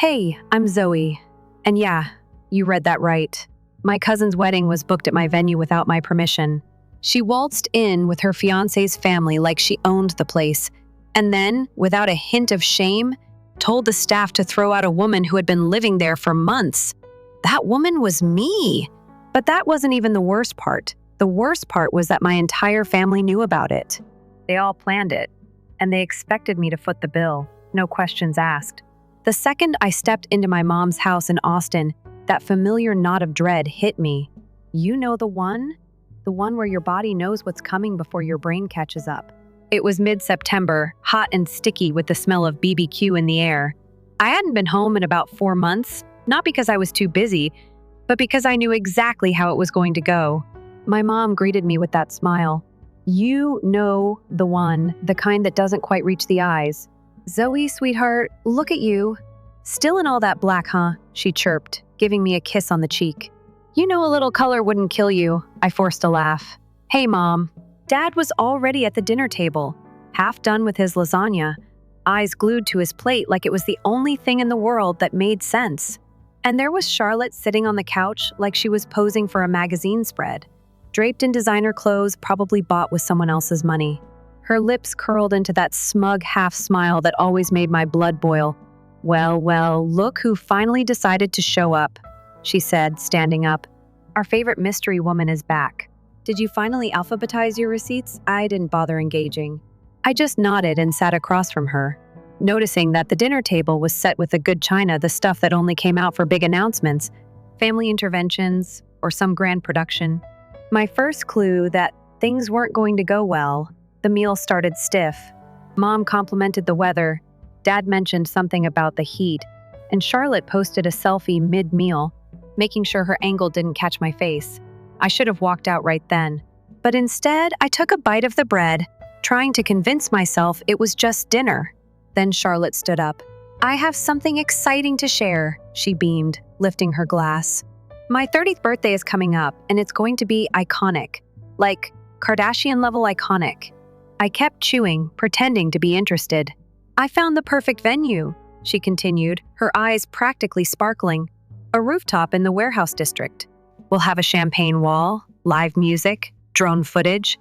Hey, I'm Zoe. And yeah, you read that right. My cousin's wedding was booked at my venue without my permission. She waltzed in with her fiancé's family like she owned the place, and then, without a hint of shame, told the staff to throw out a woman who had been living there for months. That woman was me. But that wasn't even the worst part. The worst part was that my entire family knew about it. They all planned it, and they expected me to foot the bill, no questions asked. The second I stepped into my mom's house in Austin, that familiar knot of dread hit me. You know the one? The one where your body knows what's coming before your brain catches up. It was mid-September, hot and sticky with the smell of BBQ in the air. I hadn't been home in about 4 months, not because I was too busy, but because I knew exactly how it was going to go. My mom greeted me with that smile. You know the one, the kind that doesn't quite reach the eyes. Zoe, sweetheart, look at you. Still in all that black, huh? She chirped, giving me a kiss on the cheek. You know a little color wouldn't kill you. I forced a laugh. Hey, Mom. Dad was already at the dinner table, half done with his lasagna, eyes glued to his plate like it was the only thing in the world that made sense. And there was Charlotte sitting on the couch like she was posing for a magazine spread, draped in designer clothes probably bought with someone else's money. Her lips curled into that smug half smile that always made my blood boil. Well, look who finally decided to show up, she said, standing up. Our favorite mystery woman is back. Did you finally alphabetize your receipts? I didn't bother engaging. I just nodded and sat across from her, noticing that the dinner table was set with the good china, the stuff that only came out for big announcements, family interventions, or some grand production. My first clue that things weren't going to go well. The meal started stiff. Mom complimented the weather. Dad mentioned something about the heat, and Charlotte posted a selfie mid-meal, making sure her angle didn't catch my face. I should have walked out right then. But instead, I took a bite of the bread, trying to convince myself it was just dinner. Then Charlotte stood up. I have something exciting to share, she beamed, lifting her glass. My 30th birthday is coming up, and it's going to be iconic. Like, Kardashian-level iconic. I kept chewing, pretending to be interested. I found the perfect venue, she continued, her eyes practically sparkling. A rooftop in the warehouse district. We'll have a champagne wall, live music, drone footage,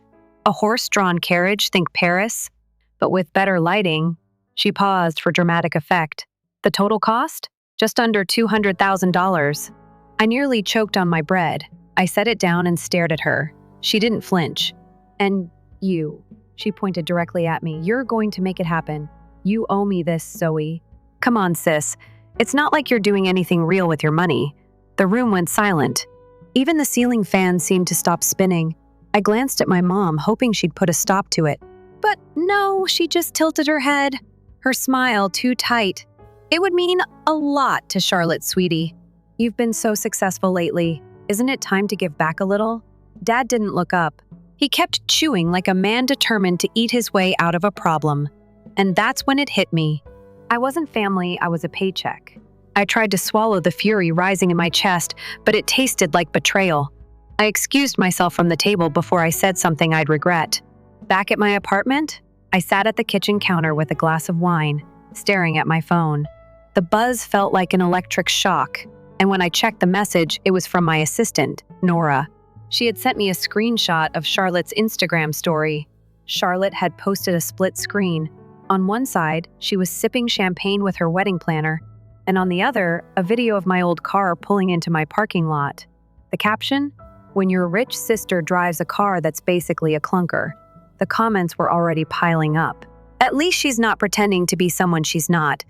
a horse-drawn carriage, think Paris, but with better lighting. She paused for dramatic effect. The total cost? Just under $200,000. I nearly choked on my bread. I set it down and stared at her. She didn't flinch. And you, she pointed directly at me. You're going to make it happen. You owe me this, Zoe. Come on, sis. It's not like you're doing anything real with your money. The room went silent. Even the ceiling fan seemed to stop spinning. I glanced at my mom, hoping she'd put a stop to it. But no, she just tilted her head, her smile too tight. It would mean a lot to Charlotte, sweetie. You've been so successful lately. Isn't it time to give back a little? Dad didn't look up. He kept chewing like a man determined to eat his way out of a problem. And that's when it hit me. I wasn't family, I was a paycheck. I tried to swallow the fury rising in my chest, but it tasted like betrayal. I excused myself from the table before I said something I'd regret. Back at my apartment, I sat at the kitchen counter with a glass of wine, staring at my phone. The buzz felt like an electric shock, and when I checked the message, it was from my assistant, Nora. She had sent me a screenshot of Charlotte's Instagram story. Charlotte had posted a split screen. On one side, she was sipping champagne with her wedding planner, and on the other, a video of my old car pulling into my parking lot. The caption? When your rich sister drives a car that's basically a clunker. The comments were already piling up. At least she's not pretending to be someone she's not.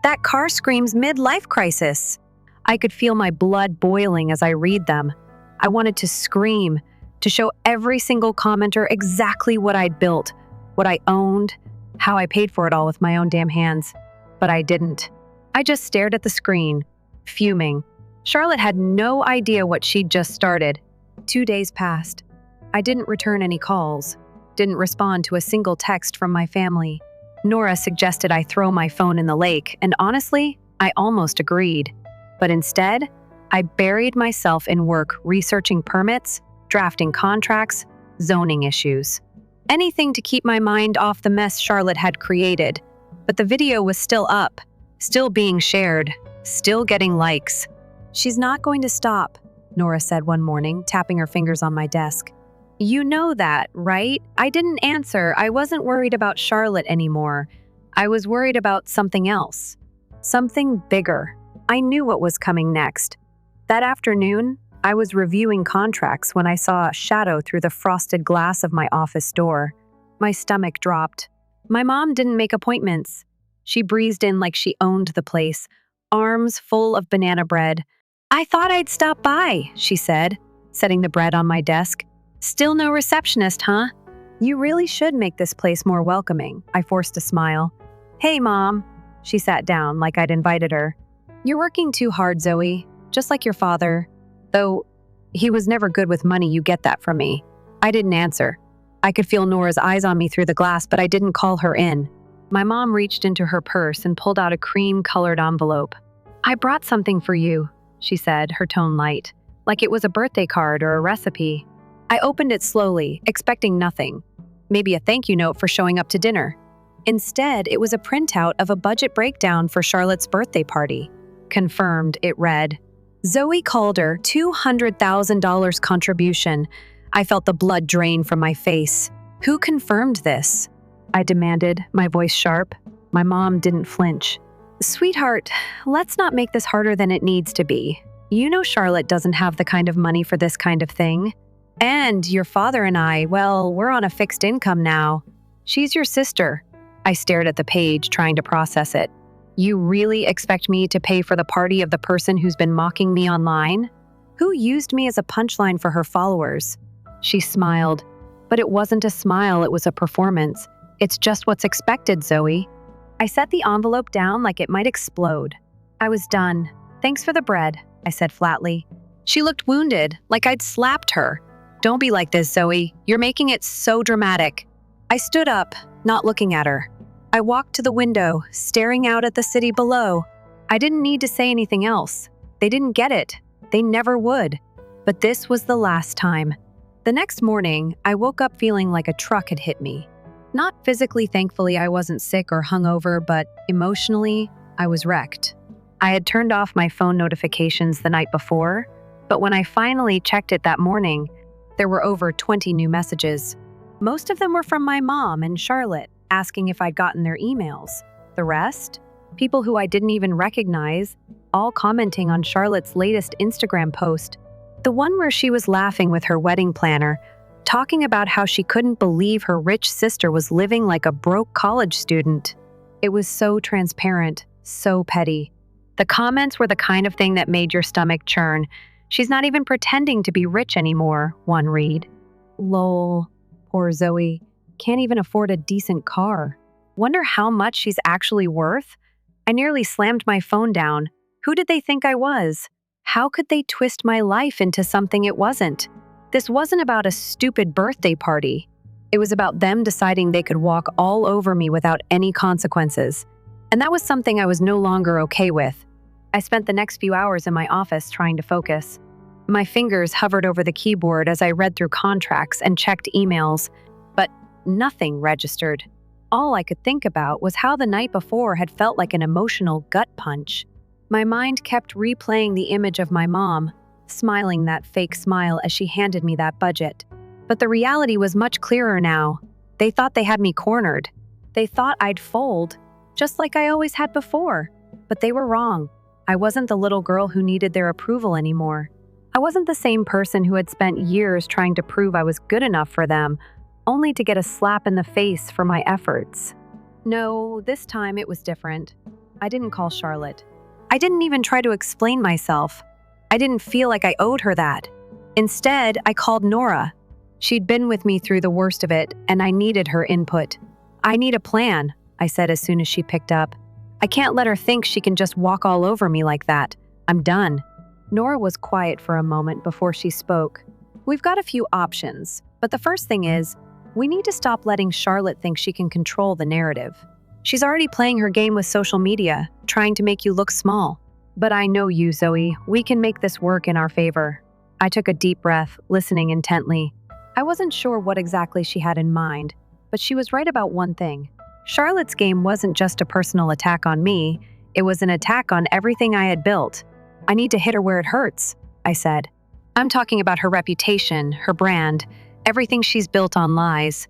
That car screams midlife crisis. I could feel my blood boiling as I read them. I wanted to scream, to show every single commenter exactly what I'd built, what I owned, how I paid for it all with my own damn hands. But I didn't. I just stared at the screen, fuming. Charlotte had no idea what she'd just started. 2 days passed. I didn't return any calls, didn't respond to a single text from my family. Nora suggested I throw my phone in the lake, and honestly, I almost agreed. But instead, I buried myself in work researching permits, drafting contracts, zoning issues. Anything to keep my mind off the mess Charlotte had created. But the video was still up, still being shared, still getting likes. She's not going to stop, Nora said one morning, tapping her fingers on my desk. You know that, right? I didn't answer. I wasn't worried about Charlotte anymore. I was worried about something else. Something bigger. I knew what was coming next. That afternoon, I was reviewing contracts when I saw a shadow through the frosted glass of my office door. My stomach dropped. My mom didn't make appointments. She breezed in like she owned the place, arms full of banana bread. I thought I'd stop by, she said, setting the bread on my desk. Still no receptionist, huh? You really should make this place more welcoming, I forced a smile. Hey, Mom. She sat down like I'd invited her. You're working too hard, Zoe, just like your father. Though he was never good with money, you get that from me. I didn't answer. I could feel Nora's eyes on me through the glass, but I didn't call her in. My mom reached into her purse and pulled out a cream-colored envelope. I brought something for you, she said, her tone light, like it was a birthday card or a recipe. I opened it slowly, expecting nothing. Maybe a thank you note for showing up to dinner. Instead, it was a printout of a budget breakdown for Charlotte's birthday party. Confirmed, it read, Zoe Calder, $200,000 contribution. I felt the blood drain from my face. Who confirmed this? I demanded, my voice sharp. My mom didn't flinch. Sweetheart, let's not make this harder than it needs to be. You know Charlotte doesn't have the kind of money for this kind of thing. And your father and I, well, we're on a fixed income now. She's your sister. I stared at the page, trying to process it. You really expect me to pay for the party of the person who's been mocking me online? Who used me as a punchline for her followers? She smiled. But it wasn't a smile, it was a performance. It's just what's expected, Zoe. I set the envelope down like it might explode. I was done. Thanks for the bread, I said flatly. She looked wounded, like I'd slapped her. Don't be like this, Zoe. You're making it so dramatic. I stood up, not looking at her. I walked to the window, staring out at the city below. I didn't need to say anything else. They didn't get it. They never would. But this was the last time. The next morning, I woke up feeling like a truck had hit me. Not physically, thankfully, I wasn't sick or hungover, but emotionally, I was wrecked. I had turned off my phone notifications the night before, but when I finally checked it that morning, there were over 20 new messages. Most of them were from my mom and Charlotte, asking if I'd gotten their emails. The rest? People who I didn't even recognize, all commenting on Charlotte's latest Instagram post. The one where she was laughing with her wedding planner, talking about how she couldn't believe her rich sister was living like a broke college student. It was so transparent, so petty. The comments were the kind of thing that made your stomach churn. She's not even pretending to be rich anymore, one read. Lol, poor Zoe. Can't even afford a decent car. Wonder how much she's actually worth? I nearly slammed my phone down. Who did they think I was? How could they twist my life into something it wasn't? This wasn't about a stupid birthday party. It was about them deciding they could walk all over me without any consequences. And that was something I was no longer okay with. I spent the next few hours in my office trying to focus. My fingers hovered over the keyboard as I read through contracts and checked emails, but nothing registered. All I could think about was how the night before had felt like an emotional gut punch. My mind kept replaying the image of my mom, smiling that fake smile as she handed me that budget. But the reality was much clearer now. They thought they had me cornered. They thought I'd fold, just like I always had before. But they were wrong. I wasn't the little girl who needed their approval anymore. I wasn't the same person who had spent years trying to prove I was good enough for them, only to get a slap in the face for my efforts. No, this time it was different. I didn't call Charlotte. I didn't even try to explain myself. I didn't feel like I owed her that. Instead, I called Nora. She'd been with me through the worst of it, and I needed her input. I need a plan, I said as soon as she picked up. I can't let her think she can just walk all over me like that. I'm done. Nora was quiet for a moment before she spoke. We've got a few options, but the first thing is, we need to stop letting Charlotte think she can control the narrative. She's already playing her game with social media, trying to make you look small. But I know you, Zoe. We can make this work in our favor. I took a deep breath, listening intently. I wasn't sure what exactly she had in mind, but she was right about one thing. Charlotte's game wasn't just a personal attack on me, It was an attack on everything I had built. I need to hit her where it hurts, I said. I'm talking about her reputation, her brand, everything she's built on lies.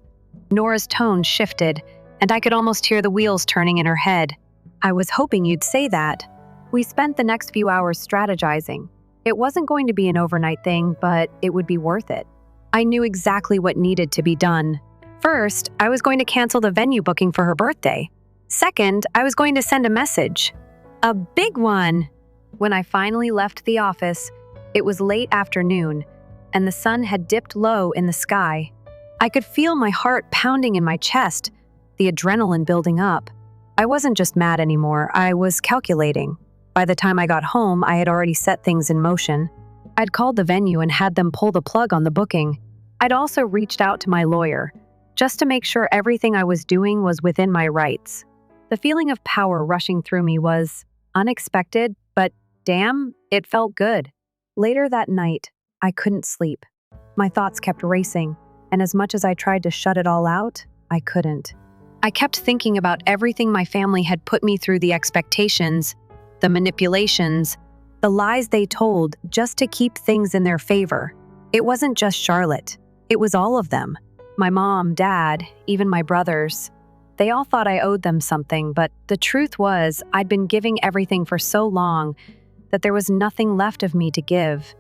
Nora's tone shifted, and I could almost hear the wheels turning in her head. I was hoping you'd say that. We spent the next few hours strategizing. It wasn't going to be an overnight thing, but it would be worth it. I knew exactly what needed to be done. First, I was going to cancel the venue booking for her birthday. Second, I was going to send a message. A big one! When I finally left the office, it was late afternoon, and the sun had dipped low in the sky. I could feel my heart pounding in my chest, the adrenaline building up. I wasn't just mad anymore, I was calculating. By the time I got home, I had already set things in motion. I'd called the venue and had them pull the plug on the booking. I'd also reached out to my lawyer, just to make sure everything I was doing was within my rights. The feeling of power rushing through me was unexpected, but damn, it felt good. Later that night, I couldn't sleep. My thoughts kept racing, and as much as I tried to shut it all out, I couldn't. I kept thinking about everything my family had put me through, the expectations, the manipulations, the lies they told just to keep things in their favor. It wasn't just Charlotte. It was all of them. My mom, dad, even my brothers. They all thought I owed them something, but the truth was I'd been giving everything for so long that there was nothing left of me to give.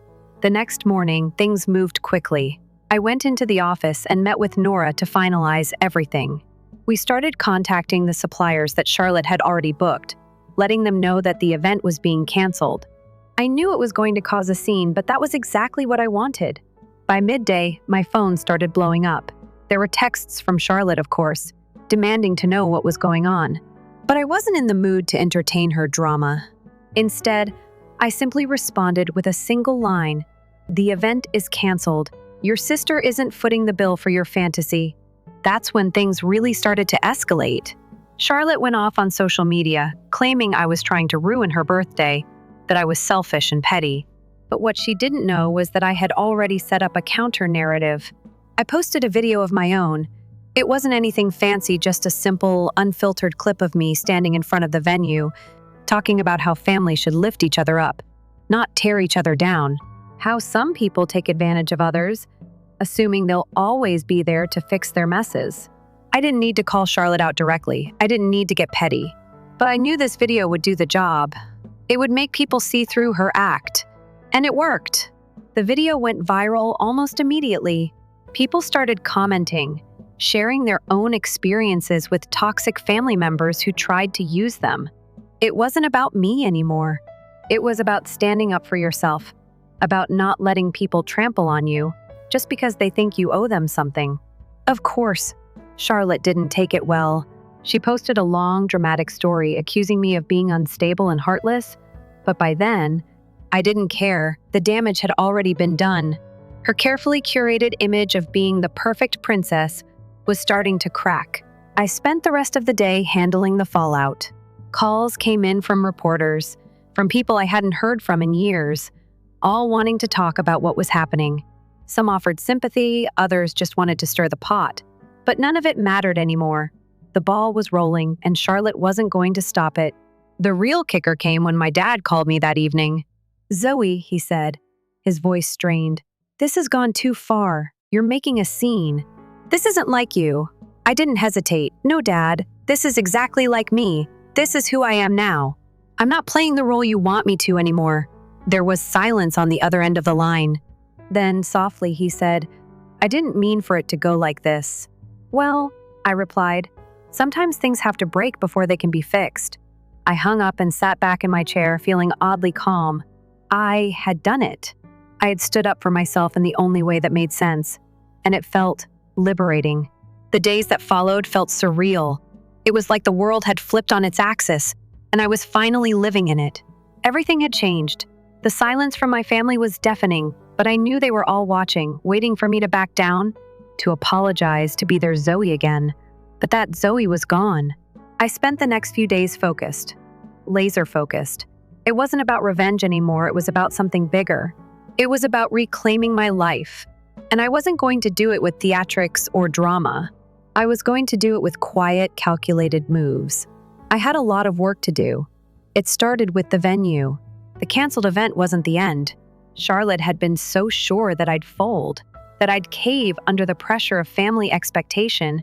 The next morning, things moved quickly. I went into the office and met with Nora to finalize everything. We started contacting the suppliers that Charlotte had already booked, letting them know that the event was being canceled. I knew it was going to cause a scene, but that was exactly what I wanted. By midday, my phone started blowing up. There were texts from Charlotte, of course, demanding to know what was going on. But I wasn't in the mood to entertain her drama. Instead, I simply responded with a single line. The event is canceled. Your sister isn't footing the bill for your fantasy. That's when things really started to escalate. Charlotte went off on social media, claiming I was trying to ruin her birthday, that I was selfish and petty. But what she didn't know was that I had already set up a counter-narrative. I posted a video of my own. It wasn't anything fancy, just a simple, unfiltered clip of me standing in front of the venue, talking about how families should lift each other up, not tear each other down. How some people take advantage of others, assuming they'll always be there to fix their messes. I didn't need to call Charlotte out directly. I didn't need to get petty. But I knew this video would do the job. It would make people see through her act. And it worked. The video went viral almost immediately. People started commenting, sharing their own experiences with toxic family members who tried to use them. It wasn't about me anymore. It was about standing up for yourself, about not letting people trample on you just because they think you owe them something. Of course, Charlotte didn't take it well. She posted a long, dramatic story accusing me of being unstable and heartless, but by then, I didn't care. The damage had already been done. Her carefully curated image of being the perfect princess was starting to crack. I spent the rest of the day handling the fallout. Calls came in from reporters, from people I hadn't heard from in years, all wanting to talk about what was happening. Some offered sympathy, others just wanted to stir the pot. But none of it mattered anymore. The ball was rolling, and Charlotte wasn't going to stop it. The real kicker came when my dad called me that evening. "Zoe," he said, his voice strained, "this has gone too far. You're making a scene. This isn't like you." I didn't hesitate. "No, Dad, this is exactly like me. This is who I am now. I'm not playing the role you want me to anymore." There was silence on the other end of the line. Then, softly, he said, "I didn't mean for it to go like this." "Well," I replied, "sometimes things have to break before they can be fixed." I hung up and sat back in my chair, feeling oddly calm. I had done it. I had stood up for myself in the only way that made sense, and it felt liberating. The days that followed felt surreal. It was like the world had flipped on its axis, and I was finally living in it. Everything had changed. The silence from my family was deafening, but I knew they were all watching, waiting for me to back down, to apologize, to be their Zoe again. But that Zoe was gone. I spent the next few days focused, laser-focused. It wasn't about revenge anymore, it was about something bigger. It was about reclaiming my life. And I wasn't going to do it with theatrics or drama. I was going to do it with quiet, calculated moves. I had a lot of work to do. It started with the venue. The canceled event wasn't the end. Charlotte had been so sure that I'd fold, that I'd cave under the pressure of family expectation,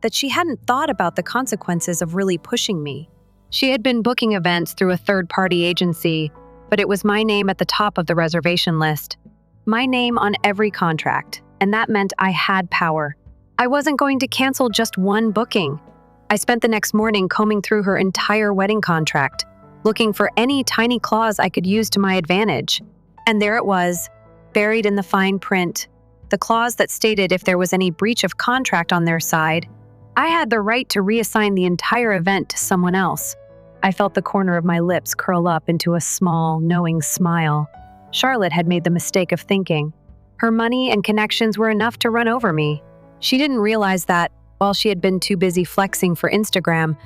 that she hadn't thought about the consequences of really pushing me. She had been booking events through a third-party agency, but it was my name at the top of the reservation list. My name on every contract, and that meant I had power. I wasn't going to cancel just one booking. I spent the next morning combing through her entire wedding contract, looking for any tiny clause I could use to my advantage. And there it was, buried in the fine print, the clause that stated if there was any breach of contract on their side, I had the right to reassign the entire event to someone else. I felt the corner of my lips curl up into a small, knowing smile. Charlotte had made the mistake of thinking her money and connections were enough to run over me. She didn't realize that, while she had been too busy flexing for Instagram,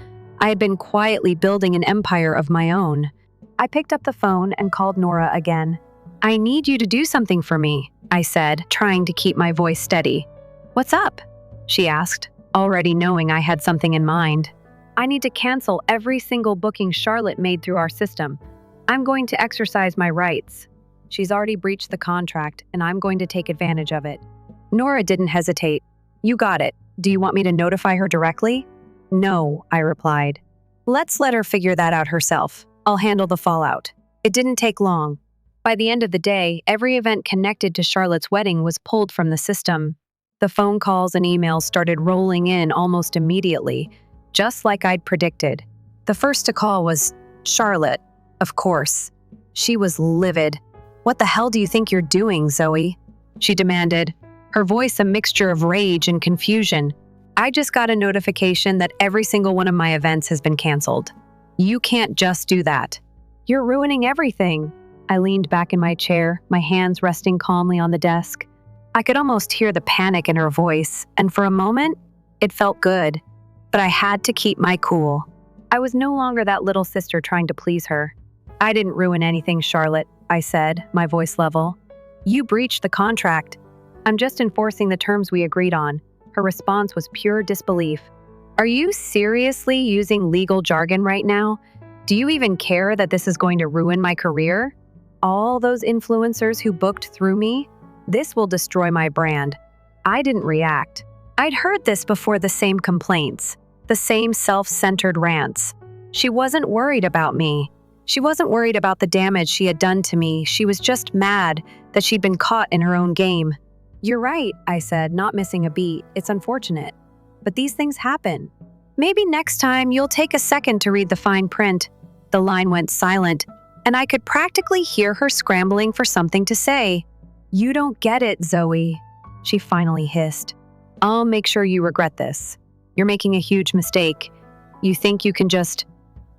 I had been quietly building an empire of my own. I picked up the phone and called Nora again. "I need you to do something for me," I said, trying to keep my voice steady. "What's up?" she asked, already knowing I had something in mind. "I need to cancel every single booking Charlotte made through our system. I'm going to exercise my rights. She's already breached the contract, and I'm going to take advantage of it." Nora didn't hesitate. "You got it. Do you want me to notify her directly?" "No," I replied. "Let's let her figure that out herself. I'll handle the fallout." It didn't take long. By the end of the day, every event connected to Charlotte's wedding was pulled from the system. The phone calls and emails started rolling in almost immediately, just like I'd predicted. The first to call was Charlotte, of course. She was livid. "What the hell do you think you're doing, Zoe?" she demanded, her voice a mixture of rage and confusion. "I just got a notification that every single one of my events has been canceled. You can't just do that. You're ruining everything." I leaned back in my chair, my hands resting calmly on the desk. I could almost hear the panic in her voice, and for a moment, it felt good. But I had to keep my cool. I was no longer that little sister trying to please her. "I didn't ruin anything, Charlotte," I said, my voice level. "You breached the contract. I'm just enforcing the terms we agreed on." Her response was pure disbelief. "Are you seriously using legal jargon right now? Do you even care that this is going to ruin my career? All those influencers who booked through me? This will destroy my brand." I didn't react. I'd heard this before, the same complaints, the same self-centered rants. She wasn't worried about me. She wasn't worried about the damage she had done to me. She was just mad that she'd been caught in her own game. "You're right," I said, not missing a beat. "It's unfortunate. But these things happen. Maybe next time you'll take a second to read the fine print." The line went silent, and I could practically hear her scrambling for something to say. "You don't get it, Zoe," she finally hissed. "I'll make sure you regret this. You're making a huge mistake. You think you can just—"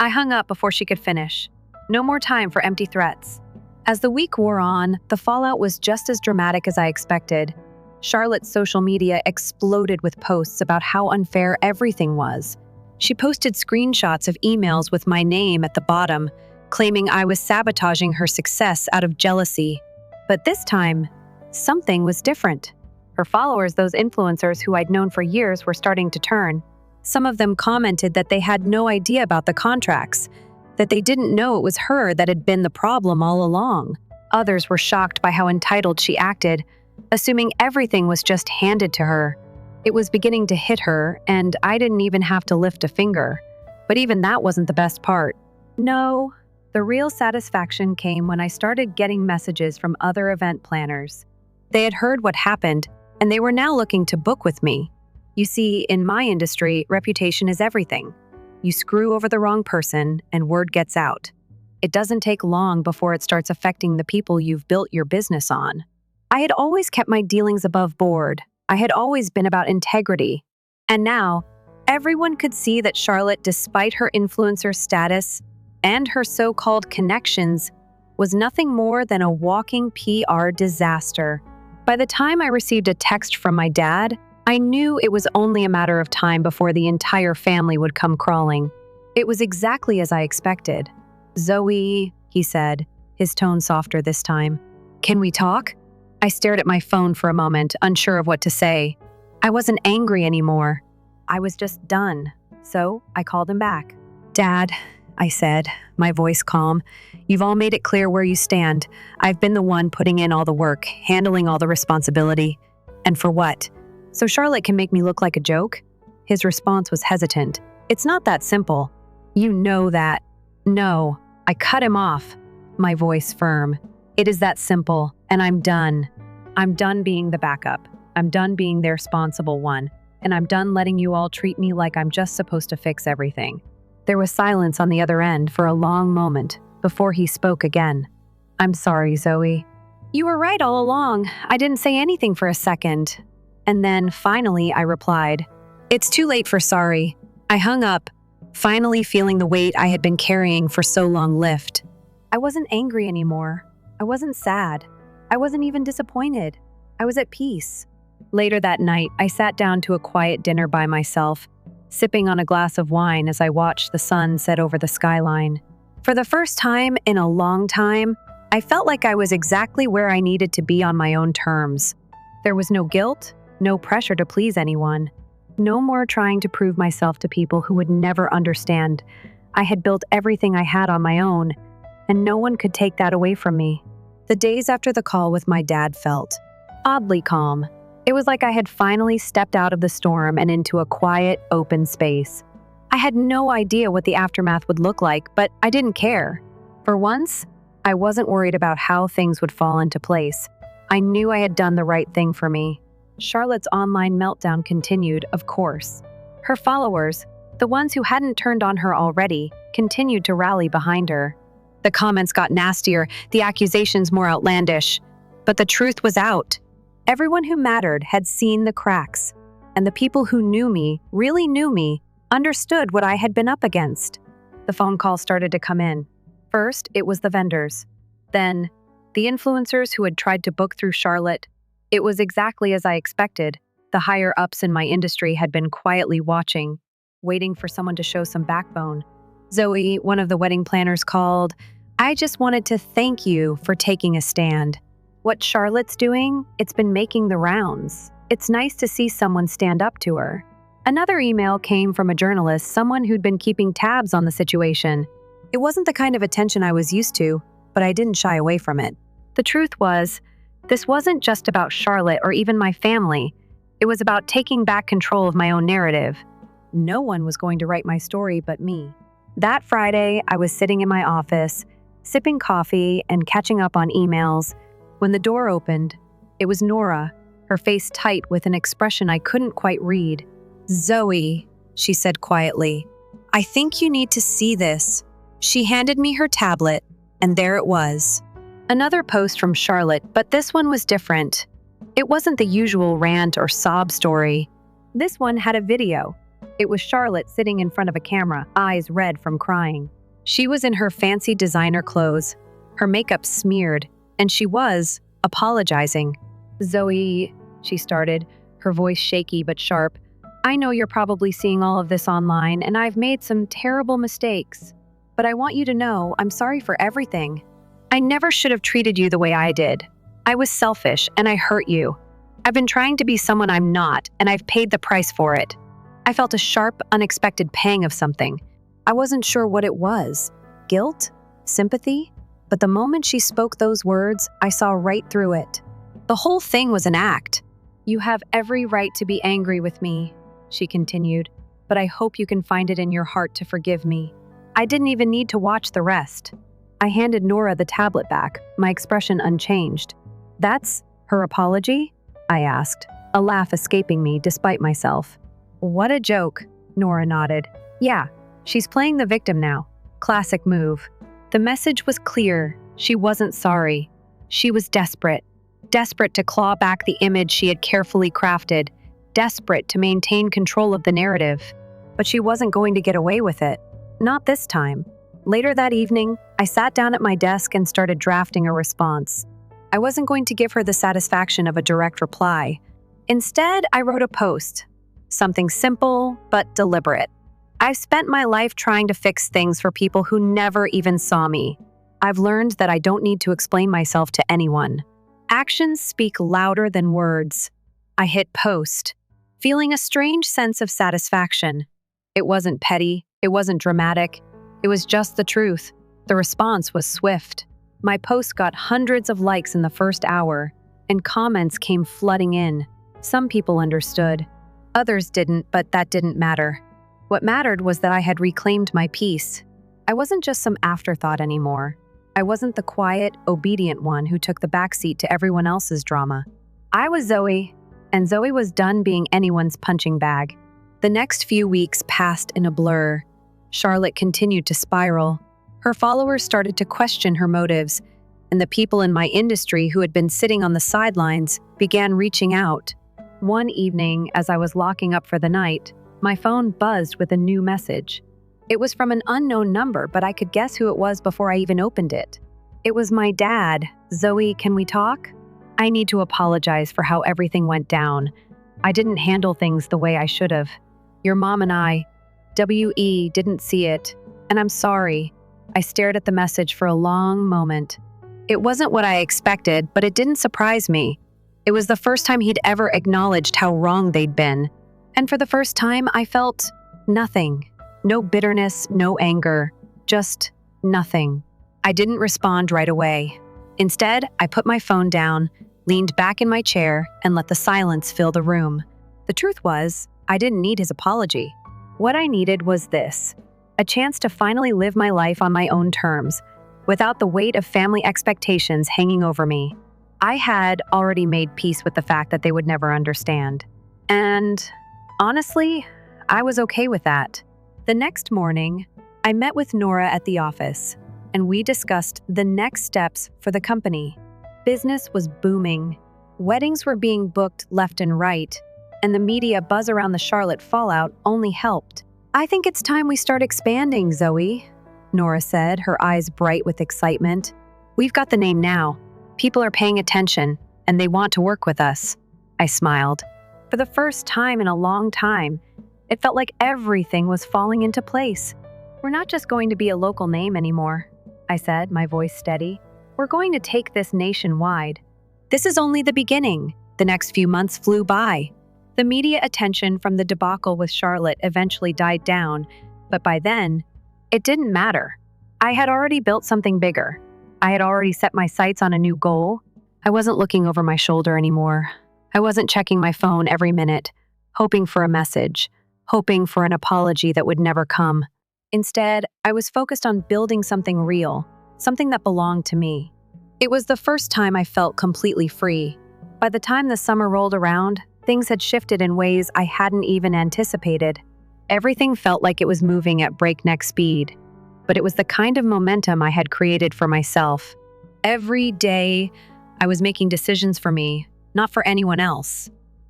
I hung up before she could finish. No more time for empty threats. As the week wore on, the fallout was just as dramatic as I expected. Charlotte's social media exploded with posts about how unfair everything was. She posted screenshots of emails with my name at the bottom, claiming I was sabotaging her success out of jealousy. But this time, something was different. Her followers, those influencers who I'd known for years, were starting to turn. Some of them commented that they had no idea about the contracts, that they didn't know it was her that had been the problem all along. Others were shocked by how entitled she acted, assuming everything was just handed to her. It was beginning to hit her, and I didn't even have to lift a finger. But even that wasn't the best part. No, the real satisfaction came when I started getting messages from other event planners. They had heard what happened, and they were now looking to book with me. You see, in my industry, reputation is everything. You screw over the wrong person, and word gets out. It doesn't take long before it starts affecting the people you've built your business on. I had always kept my dealings above board. I had always been about integrity. And now, everyone could see that Charlotte, despite her influencer status and her so-called connections, was nothing more than a walking PR disaster. By the time I received a text from my dad, I knew it was only a matter of time before the entire family would come crawling. It was exactly as I expected. "Zoe," he said, his tone softer this time. "Can we talk?" I stared at my phone for a moment, unsure of what to say. I wasn't angry anymore. I was just done. So I called him back. "Dad, I said, my voice calm. You've all made it clear where you stand. I've been the one putting in all the work, handling all the responsibility. And for what? So Charlotte can make me look like a joke? His response was hesitant. It's not that simple. You know that. No, I cut him off, my voice firm. It is that simple, and I'm done. I'm done being the backup. I'm done being the responsible one. And I'm done letting you all treat me like I'm just supposed to fix everything. There was silence on the other end for a long moment before he spoke again. I'm sorry, Zoe. You were right all along. I didn't say anything for a second. And then, finally, I replied, It's too late for sorry. I hung up, finally feeling the weight I had been carrying for so long lift. I wasn't angry anymore. I wasn't sad. I wasn't even disappointed. I was at peace. Later that night, I sat down to a quiet dinner by myself, sipping on a glass of wine as I watched the sun set over the skyline. For the first time in a long time, I felt like I was exactly where I needed to be on my own terms. There was no guilt, no pressure to please anyone, no more trying to prove myself to people who would never understand. I had built everything I had on my own, and no one could take that away from me. The days after the call with my dad felt oddly calm. It was like I had finally stepped out of the storm and into a quiet, open space. I had no idea what the aftermath would look like, but I didn't care. For once, I wasn't worried about how things would fall into place. I knew I had done the right thing for me. Charlotte's online meltdown continued, of course. Her followers, the ones who hadn't turned on her already, continued to rally behind her. The comments got nastier, the accusations more outlandish. But the truth was out. Everyone who mattered had seen the cracks, and the people who knew me, really knew me, understood what I had been up against. The phone calls started to come in. First, it was the vendors. Then, the influencers who had tried to book through Charlotte. It was exactly as I expected. The higher-ups in my industry had been quietly watching, waiting for someone to show some backbone. Zoe, one of the wedding planners, called. I just wanted to thank you for taking a stand. What Charlotte's doing, it's been making the rounds. It's nice to see someone stand up to her. Another email came from a journalist, someone who'd been keeping tabs on the situation. It wasn't the kind of attention I was used to, but I didn't shy away from it. The truth was, this wasn't just about Charlotte or even my family. It was about taking back control of my own narrative. No one was going to write my story but me. That Friday, I was sitting in my office, sipping coffee and catching up on emails, when the door opened. It was Nora, her face tight with an expression I couldn't quite read. Zoe, she said quietly, I think you need to see this. She handed me her tablet, and there it was. Another post from Charlotte, but this one was different. It wasn't the usual rant or sob story. This one had a video. It was Charlotte sitting in front of a camera, eyes red from crying. She was in her fancy designer clothes, her makeup smeared, and she was apologizing. Zoe, she started, her voice shaky but sharp, I know you're probably seeing all of this online, and I've made some terrible mistakes. But I want you to know I'm sorry for everything. I never should have treated you the way I did. I was selfish, and I hurt you. I've been trying to be someone I'm not, and I've paid the price for it. I felt a sharp, unexpected pang of something. I wasn't sure what it was. Guilt? Sympathy? But the moment she spoke those words, I saw right through it. The whole thing was an act. You have every right to be angry with me, she continued, but I hope you can find it in your heart to forgive me. I didn't even need to watch the rest. I handed Nora the tablet back, my expression unchanged. That's her apology? I asked, a laugh escaping me despite myself. What a joke, Nora nodded. Yeah, she's playing the victim now. Classic move. The message was clear. She wasn't sorry. She was desperate. Desperate to claw back the image she had carefully crafted. Desperate to maintain control of the narrative. But she wasn't going to get away with it. Not this time. Later that evening, I sat down at my desk and started drafting a response. I wasn't going to give her the satisfaction of a direct reply. Instead, I wrote a post. Something simple, but deliberate. I've spent my life trying to fix things for people who never even saw me. I've learned that I don't need to explain myself to anyone. Actions speak louder than words. I hit post, feeling a strange sense of satisfaction. It wasn't petty, it wasn't dramatic. It was just the truth. The response was swift. My post got hundreds of likes in the first hour, and comments came flooding in. Some people understood. Others didn't, but that didn't matter. What mattered was that I had reclaimed my peace. I wasn't just some afterthought anymore. I wasn't the quiet, obedient one who took the backseat to everyone else's drama. I was Zoe, and Zoe was done being anyone's punching bag. The next few weeks passed in a blur. Charlotte continued to spiral. Her followers started to question her motives, and the people in my industry who had been sitting on the sidelines began reaching out. One evening, as I was locking up for the night, my phone buzzed with a new message. It was from an unknown number, but I could guess who it was before I even opened it. It was my dad. "Zoe, can we talk? I need to apologize for how everything went down. I didn't handle things the way I should have. Your mom and I, WE, didn't see it, and I'm sorry." I stared at the message for a long moment. It wasn't what I expected, but it didn't surprise me. It was the first time he'd ever acknowledged how wrong they'd been. And for the first time, I felt nothing. No bitterness, no anger, just nothing. I didn't respond right away. Instead, I put my phone down, leaned back in my chair, and let the silence fill the room. The truth was, I didn't need his apology. What I needed was this: a chance to finally live my life on my own terms, without the weight of family expectations hanging over me. I had already made peace with the fact that they would never understand. And honestly, I was okay with that. The next morning, I met with Nora at the office, and we discussed the next steps for the company. Business was booming. Weddings were being booked left and right, and the media buzz around the Charlotte fallout only helped. "I think it's time we start expanding, Zoe," Nora said, her eyes bright with excitement. "We've got the name now. People are paying attention, and they want to work with us." I smiled. For the first time in a long time, it felt like everything was falling into place. "We're not just going to be a local name anymore," I said, my voice steady. "We're going to take this nationwide." This is only the beginning. The next few months flew by. The media attention from the debacle with Charlotte eventually died down, but by then, it didn't matter. I had already built something bigger. I had already set my sights on a new goal. I wasn't looking over my shoulder anymore. I wasn't checking my phone every minute, hoping for a message, hoping for an apology that would never come. Instead, I was focused on building something real, something that belonged to me. It was the first time I felt completely free. By the time the summer rolled around, things had shifted in ways I hadn't even anticipated. Everything felt like it was moving at breakneck speed, but it was the kind of momentum I had created for myself. Every day, I was making decisions for me, not for anyone else.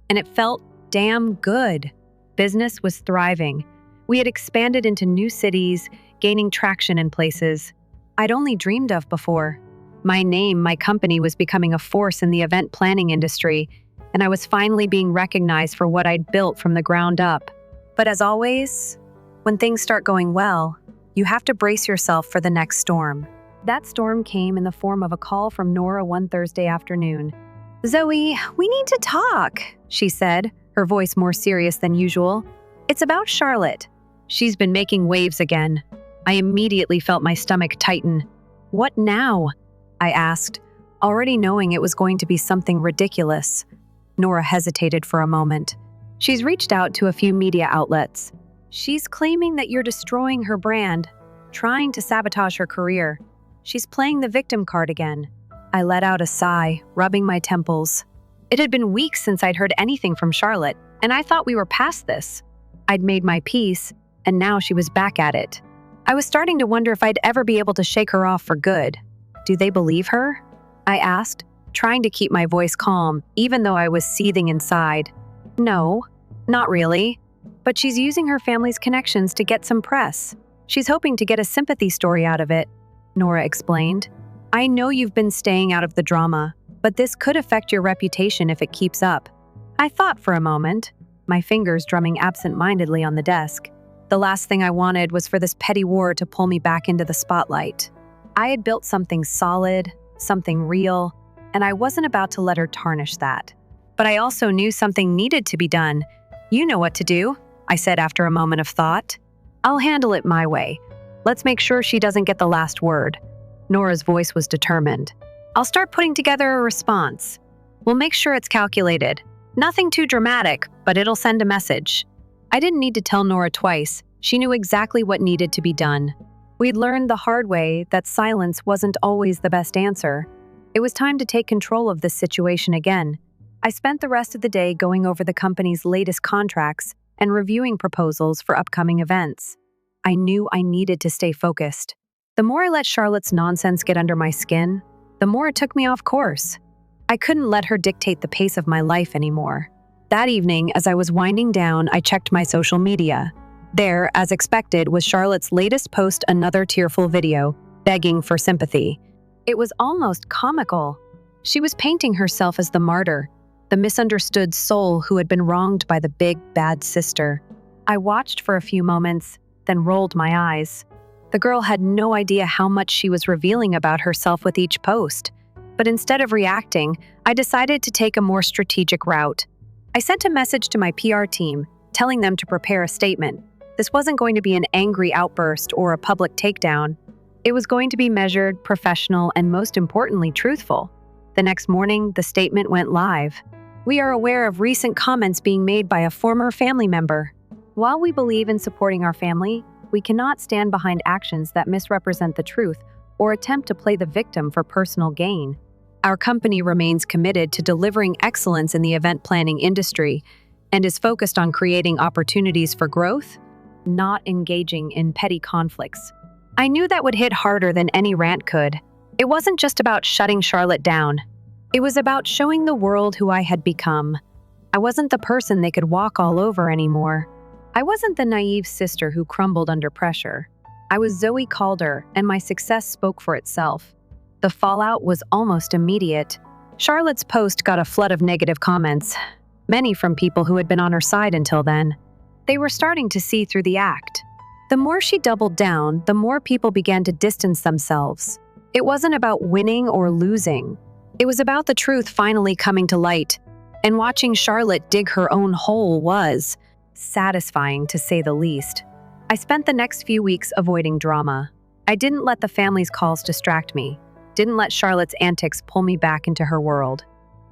And it felt damn good. Business was thriving. We had expanded into new cities, gaining traction in places I'd only dreamed of before. My name, my company, was becoming a force in the event planning industry, and I was finally being recognized for what I'd built from the ground up. But as always, when things start going well, you have to brace yourself for the next storm. That storm came in the form of a call from Nora one Thursday afternoon. "Zoe, we need to talk," she said, her voice more serious than usual. "It's about Charlotte. She's been making waves again." I immediately felt my stomach tighten. "What now?" I asked, already knowing it was going to be something ridiculous. Nora hesitated for a moment. "She's reached out to a few media outlets. She's claiming that you're destroying her brand, trying to sabotage her career. She's playing the victim card again." I let out a sigh, rubbing my temples. It had been weeks since I'd heard anything from Charlotte, and I thought we were past this. I'd made my peace, and now she was back at it. I was starting to wonder if I'd ever be able to shake her off for good. "Do they believe her?" I asked, trying to keep my voice calm, even though I was seething inside. "No, not really. But she's using her family's connections to get some press. She's hoping to get a sympathy story out of it," Nora explained. "I know you've been staying out of the drama, but this could affect your reputation if it keeps up." I thought for a moment, my fingers drumming absent-mindedly on the desk. The last thing I wanted was for this petty war to pull me back into the spotlight. I had built something solid, something real, and I wasn't about to let her tarnish that. But I also knew something needed to be done. "You know what to do," I said after a moment of thought. "I'll handle it my way. Let's make sure she doesn't get the last word." Nora's voice was determined. "I'll start putting together a response. We'll make sure it's calculated. Nothing too dramatic, but it'll send a message." I didn't need to tell Nora twice. She knew exactly what needed to be done. We'd learned the hard way that silence wasn't always the best answer. It was time to take control of this situation again. I spent the rest of the day going over the company's latest contracts and reviewing proposals for upcoming events. I knew I needed to stay focused. The more I let Charlotte's nonsense get under my skin, the more it took me off course. I couldn't let her dictate the pace of my life anymore. That evening, as I was winding down, I checked my social media. There, as expected, was Charlotte's latest post, another tearful video, begging for sympathy. It was almost comical. She was painting herself as the martyr, the misunderstood soul who had been wronged by the big, bad sister. I watched for a few moments, then rolled my eyes. The girl had no idea how much she was revealing about herself with each post. But instead of reacting, I decided to take a more strategic route. I sent a message to my PR team, telling them to prepare a statement. This wasn't going to be an angry outburst or a public takedown. It was going to be measured, professional, and most importantly, truthful. The next morning, the statement went live. "We are aware of recent comments being made by a former family member. While we believe in supporting our family, we cannot stand behind actions that misrepresent the truth or attempt to play the victim for personal gain. Our company remains committed to delivering excellence in the event planning industry and is focused on creating opportunities for growth, not engaging in petty conflicts." I knew that would hit harder than any rant could. It wasn't just about shutting Charlotte down. It was about showing the world who I had become. I wasn't the person they could walk all over anymore. I wasn't the naive sister who crumbled under pressure. I was Zoe Calder, and my success spoke for itself. The fallout was almost immediate. Charlotte's post got a flood of negative comments, many from people who had been on her side until then. They were starting to see through the act. The more she doubled down, the more people began to distance themselves. It wasn't about winning or losing. It was about the truth finally coming to light, and watching Charlotte dig her own hole was satisfying, to say the least. I spent the next few weeks avoiding drama. I didn't let the family's calls distract me, didn't let Charlotte's antics pull me back into her world.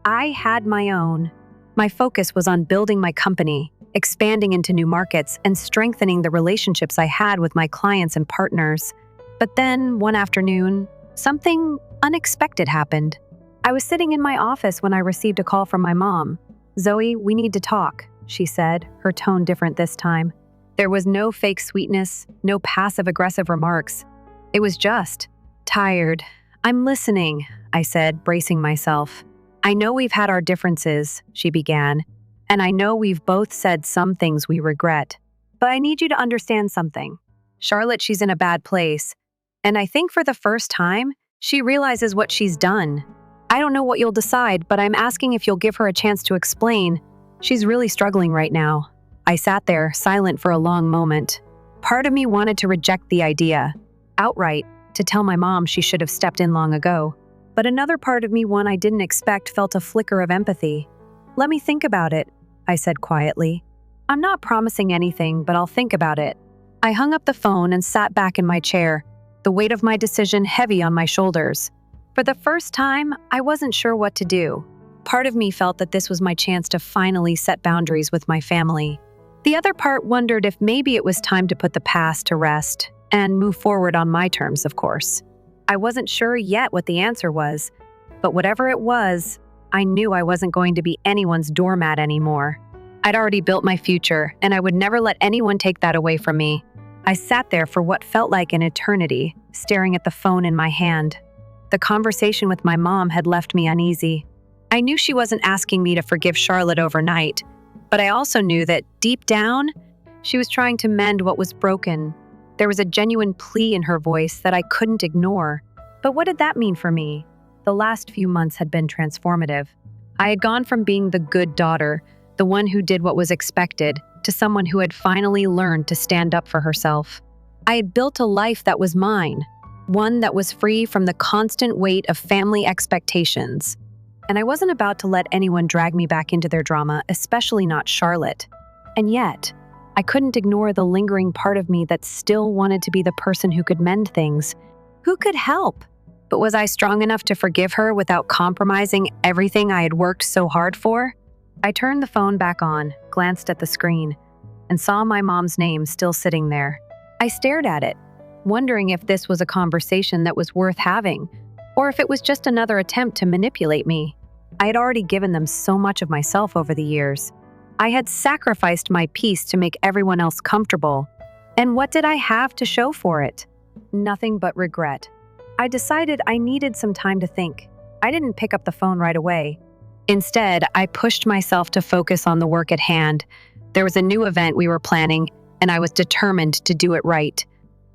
I had my own. My focus was on building my company, expanding into new markets, and strengthening the relationships I had with my clients and partners. But then, one afternoon, something unexpected happened. I was sitting in my office when I received a call from my mom. "Zoe, we need to talk," she said, her tone different this time. There was no fake sweetness, no passive-aggressive remarks. It was just, "Tired. I'm listening," I said, bracing myself. "I know we've had our differences," she began, "and I know we've both said some things we regret. But I need you to understand something. Charlotte, she's in a bad place. And I think for the first time, she realizes what she's done. I don't know what you'll decide, but I'm asking if you'll give her a chance to explain. She's really struggling right now." I sat there, silent for a long moment. Part of me wanted to reject the idea, outright, to tell my mom she should have stepped in long ago. But another part of me, one I didn't expect, felt a flicker of empathy. "Let me think about it," I said quietly. "I'm not promising anything, but I'll think about it." I hung up the phone and sat back in my chair, the weight of my decision heavy on my shoulders. For the first time, I wasn't sure what to do. Part of me felt that this was my chance to finally set boundaries with my family. The other part wondered if maybe it was time to put the past to rest and move forward on my terms, of course. I wasn't sure yet what the answer was, but whatever it was, I knew I wasn't going to be anyone's doormat anymore. I'd already built my future, and I would never let anyone take that away from me. I sat there for what felt like an eternity, staring at the phone in my hand. The conversation with my mom had left me uneasy. I knew she wasn't asking me to forgive Charlotte overnight, but I also knew that, deep down, she was trying to mend what was broken. There was a genuine plea in her voice that I couldn't ignore. But what did that mean for me? The last few months had been transformative. I had gone from being the good daughter, the one who did what was expected, to someone who had finally learned to stand up for herself. I had built a life that was mine, one that was free from the constant weight of family expectations. And I wasn't about to let anyone drag me back into their drama, especially not Charlotte. And yet, I couldn't ignore the lingering part of me that still wanted to be the person who could mend things, who could help. But was I strong enough to forgive her without compromising everything I had worked so hard for? I turned the phone back on, glanced at the screen, and saw my mom's name still sitting there. I stared at it, wondering if this was a conversation that was worth having, or if it was just another attempt to manipulate me. I had already given them so much of myself over the years. I had sacrificed my peace to make everyone else comfortable. And what did I have to show for it? Nothing but regret. I decided I needed some time to think. I didn't pick up the phone right away. Instead, I pushed myself to focus on the work at hand. There was a new event we were planning, and I was determined to do it right.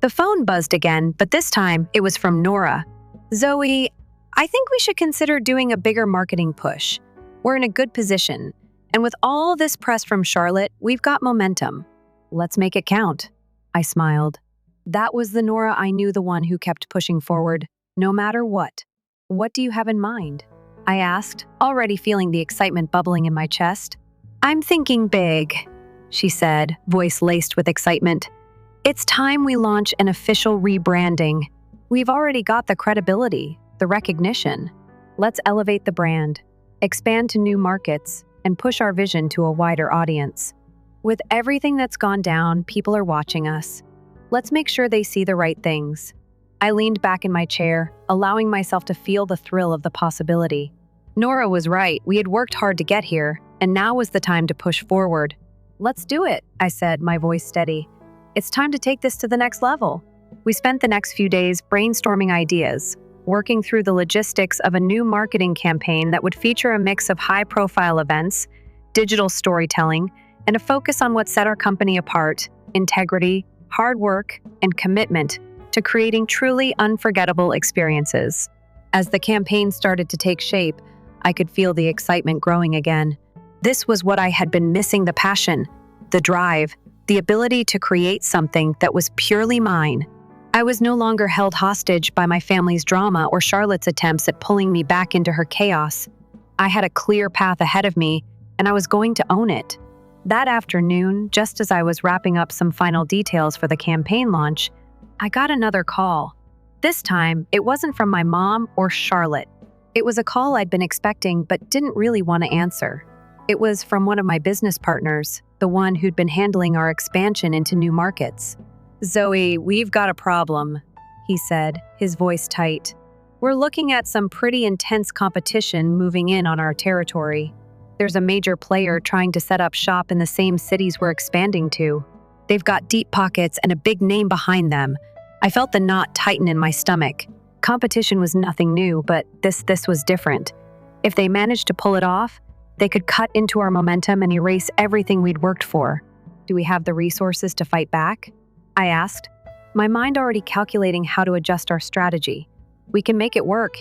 The phone buzzed again, but this time it was from Nora. "Zoe, I think we should consider doing a bigger marketing push. We're in a good position, and with all this press from Charlotte, we've got momentum. Let's make it count." I smiled. That was the Nora I knew, the one who kept pushing forward, no matter what. "What do you have in mind?" I asked, already feeling the excitement bubbling in my chest. "I'm thinking big," she said, voice laced with excitement. "It's time we launch an official rebranding. We've already got the credibility, the recognition. Let's elevate the brand, expand to new markets, and push our vision to a wider audience. With everything that's gone down, people are watching us. Let's make sure they see the right things." I leaned back in my chair, allowing myself to feel the thrill of the possibility. Nora was right. We had worked hard to get here, and now was the time to push forward. "Let's do it," I said, my voice steady. "It's time to take this to the next level." We spent the next few days brainstorming ideas, working through the logistics of a new marketing campaign that would feature a mix of high-profile events, digital storytelling, and a focus on what set our company apart: integrity, hard work, and commitment to creating truly unforgettable experiences. As the campaign started to take shape, I could feel the excitement growing again. This was what I had been missing: the passion, the drive, the ability to create something that was purely mine. I was no longer held hostage by my family's drama or Charlotte's attempts at pulling me back into her chaos. I had a clear path ahead of me, and I was going to own it. That afternoon, just as I was wrapping up some final details for the campaign launch, I got another call. This time, it wasn't from my mom or Charlotte. It was a call I'd been expecting but didn't really want to answer. It was from one of my business partners, the one who'd been handling our expansion into new markets. "Zoe, we've got a problem," he said, his voice tight. "We're looking at some pretty intense competition moving in on our territory. There's a major player trying to set up shop in the same cities we're expanding to. They've got deep pockets and a big name behind them." I felt the knot tighten in my stomach. Competition was nothing new, but this was different. If they managed to pull it off, they could cut into our momentum and erase everything we'd worked for. "Do we have the resources to fight back?" I asked, my mind already calculating how to adjust our strategy. "We can make it work,"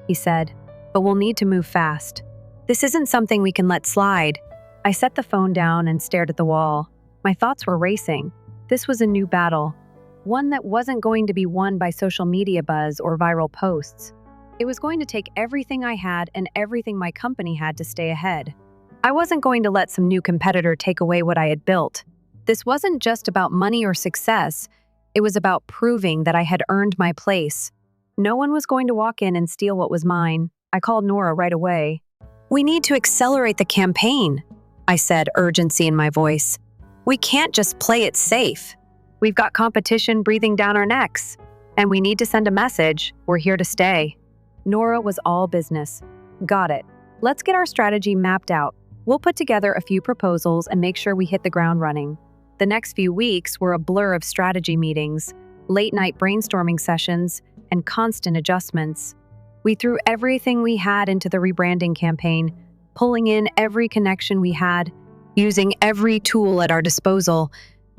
he said, "but we'll need to move fast. This isn't something we can let slide." I set the phone down and stared at the wall. My thoughts were racing. This was a new battle, one that wasn't going to be won by social media buzz or viral posts. It was going to take everything I had and everything my company had to stay ahead. I wasn't going to let some new competitor take away what I had built. This wasn't just about money or success. It was about proving that I had earned my place. No one was going to walk in and steal what was mine. I called Nora right away. "We need to accelerate the campaign," I said, urgency in my voice. "We can't just play it safe. We've got competition breathing down our necks, and we need to send a message: we're here to stay." Nora was all business. "Got it. Let's get our strategy mapped out. We'll put together a few proposals and make sure we hit the ground running." The next few weeks were a blur of strategy meetings, late-night brainstorming sessions, and constant adjustments. We threw everything we had into the rebranding campaign, pulling in every connection we had, using every tool at our disposal,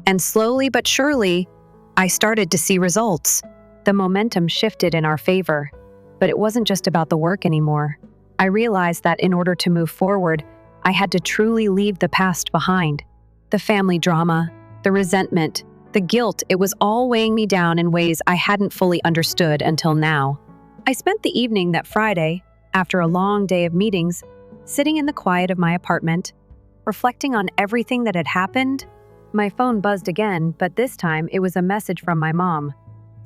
and slowly but surely, I started to see results. The momentum shifted in our favor. But it wasn't just about the work anymore. I realized that in order to move forward, I had to truly leave the past behind. The family drama, the resentment, the guilt, it was all weighing me down in ways I hadn't fully understood until now. I spent the evening that Friday, after a long day of meetings, sitting in the quiet of my apartment, reflecting on everything that had happened My phone buzzed again, but this time it was a message from my mom.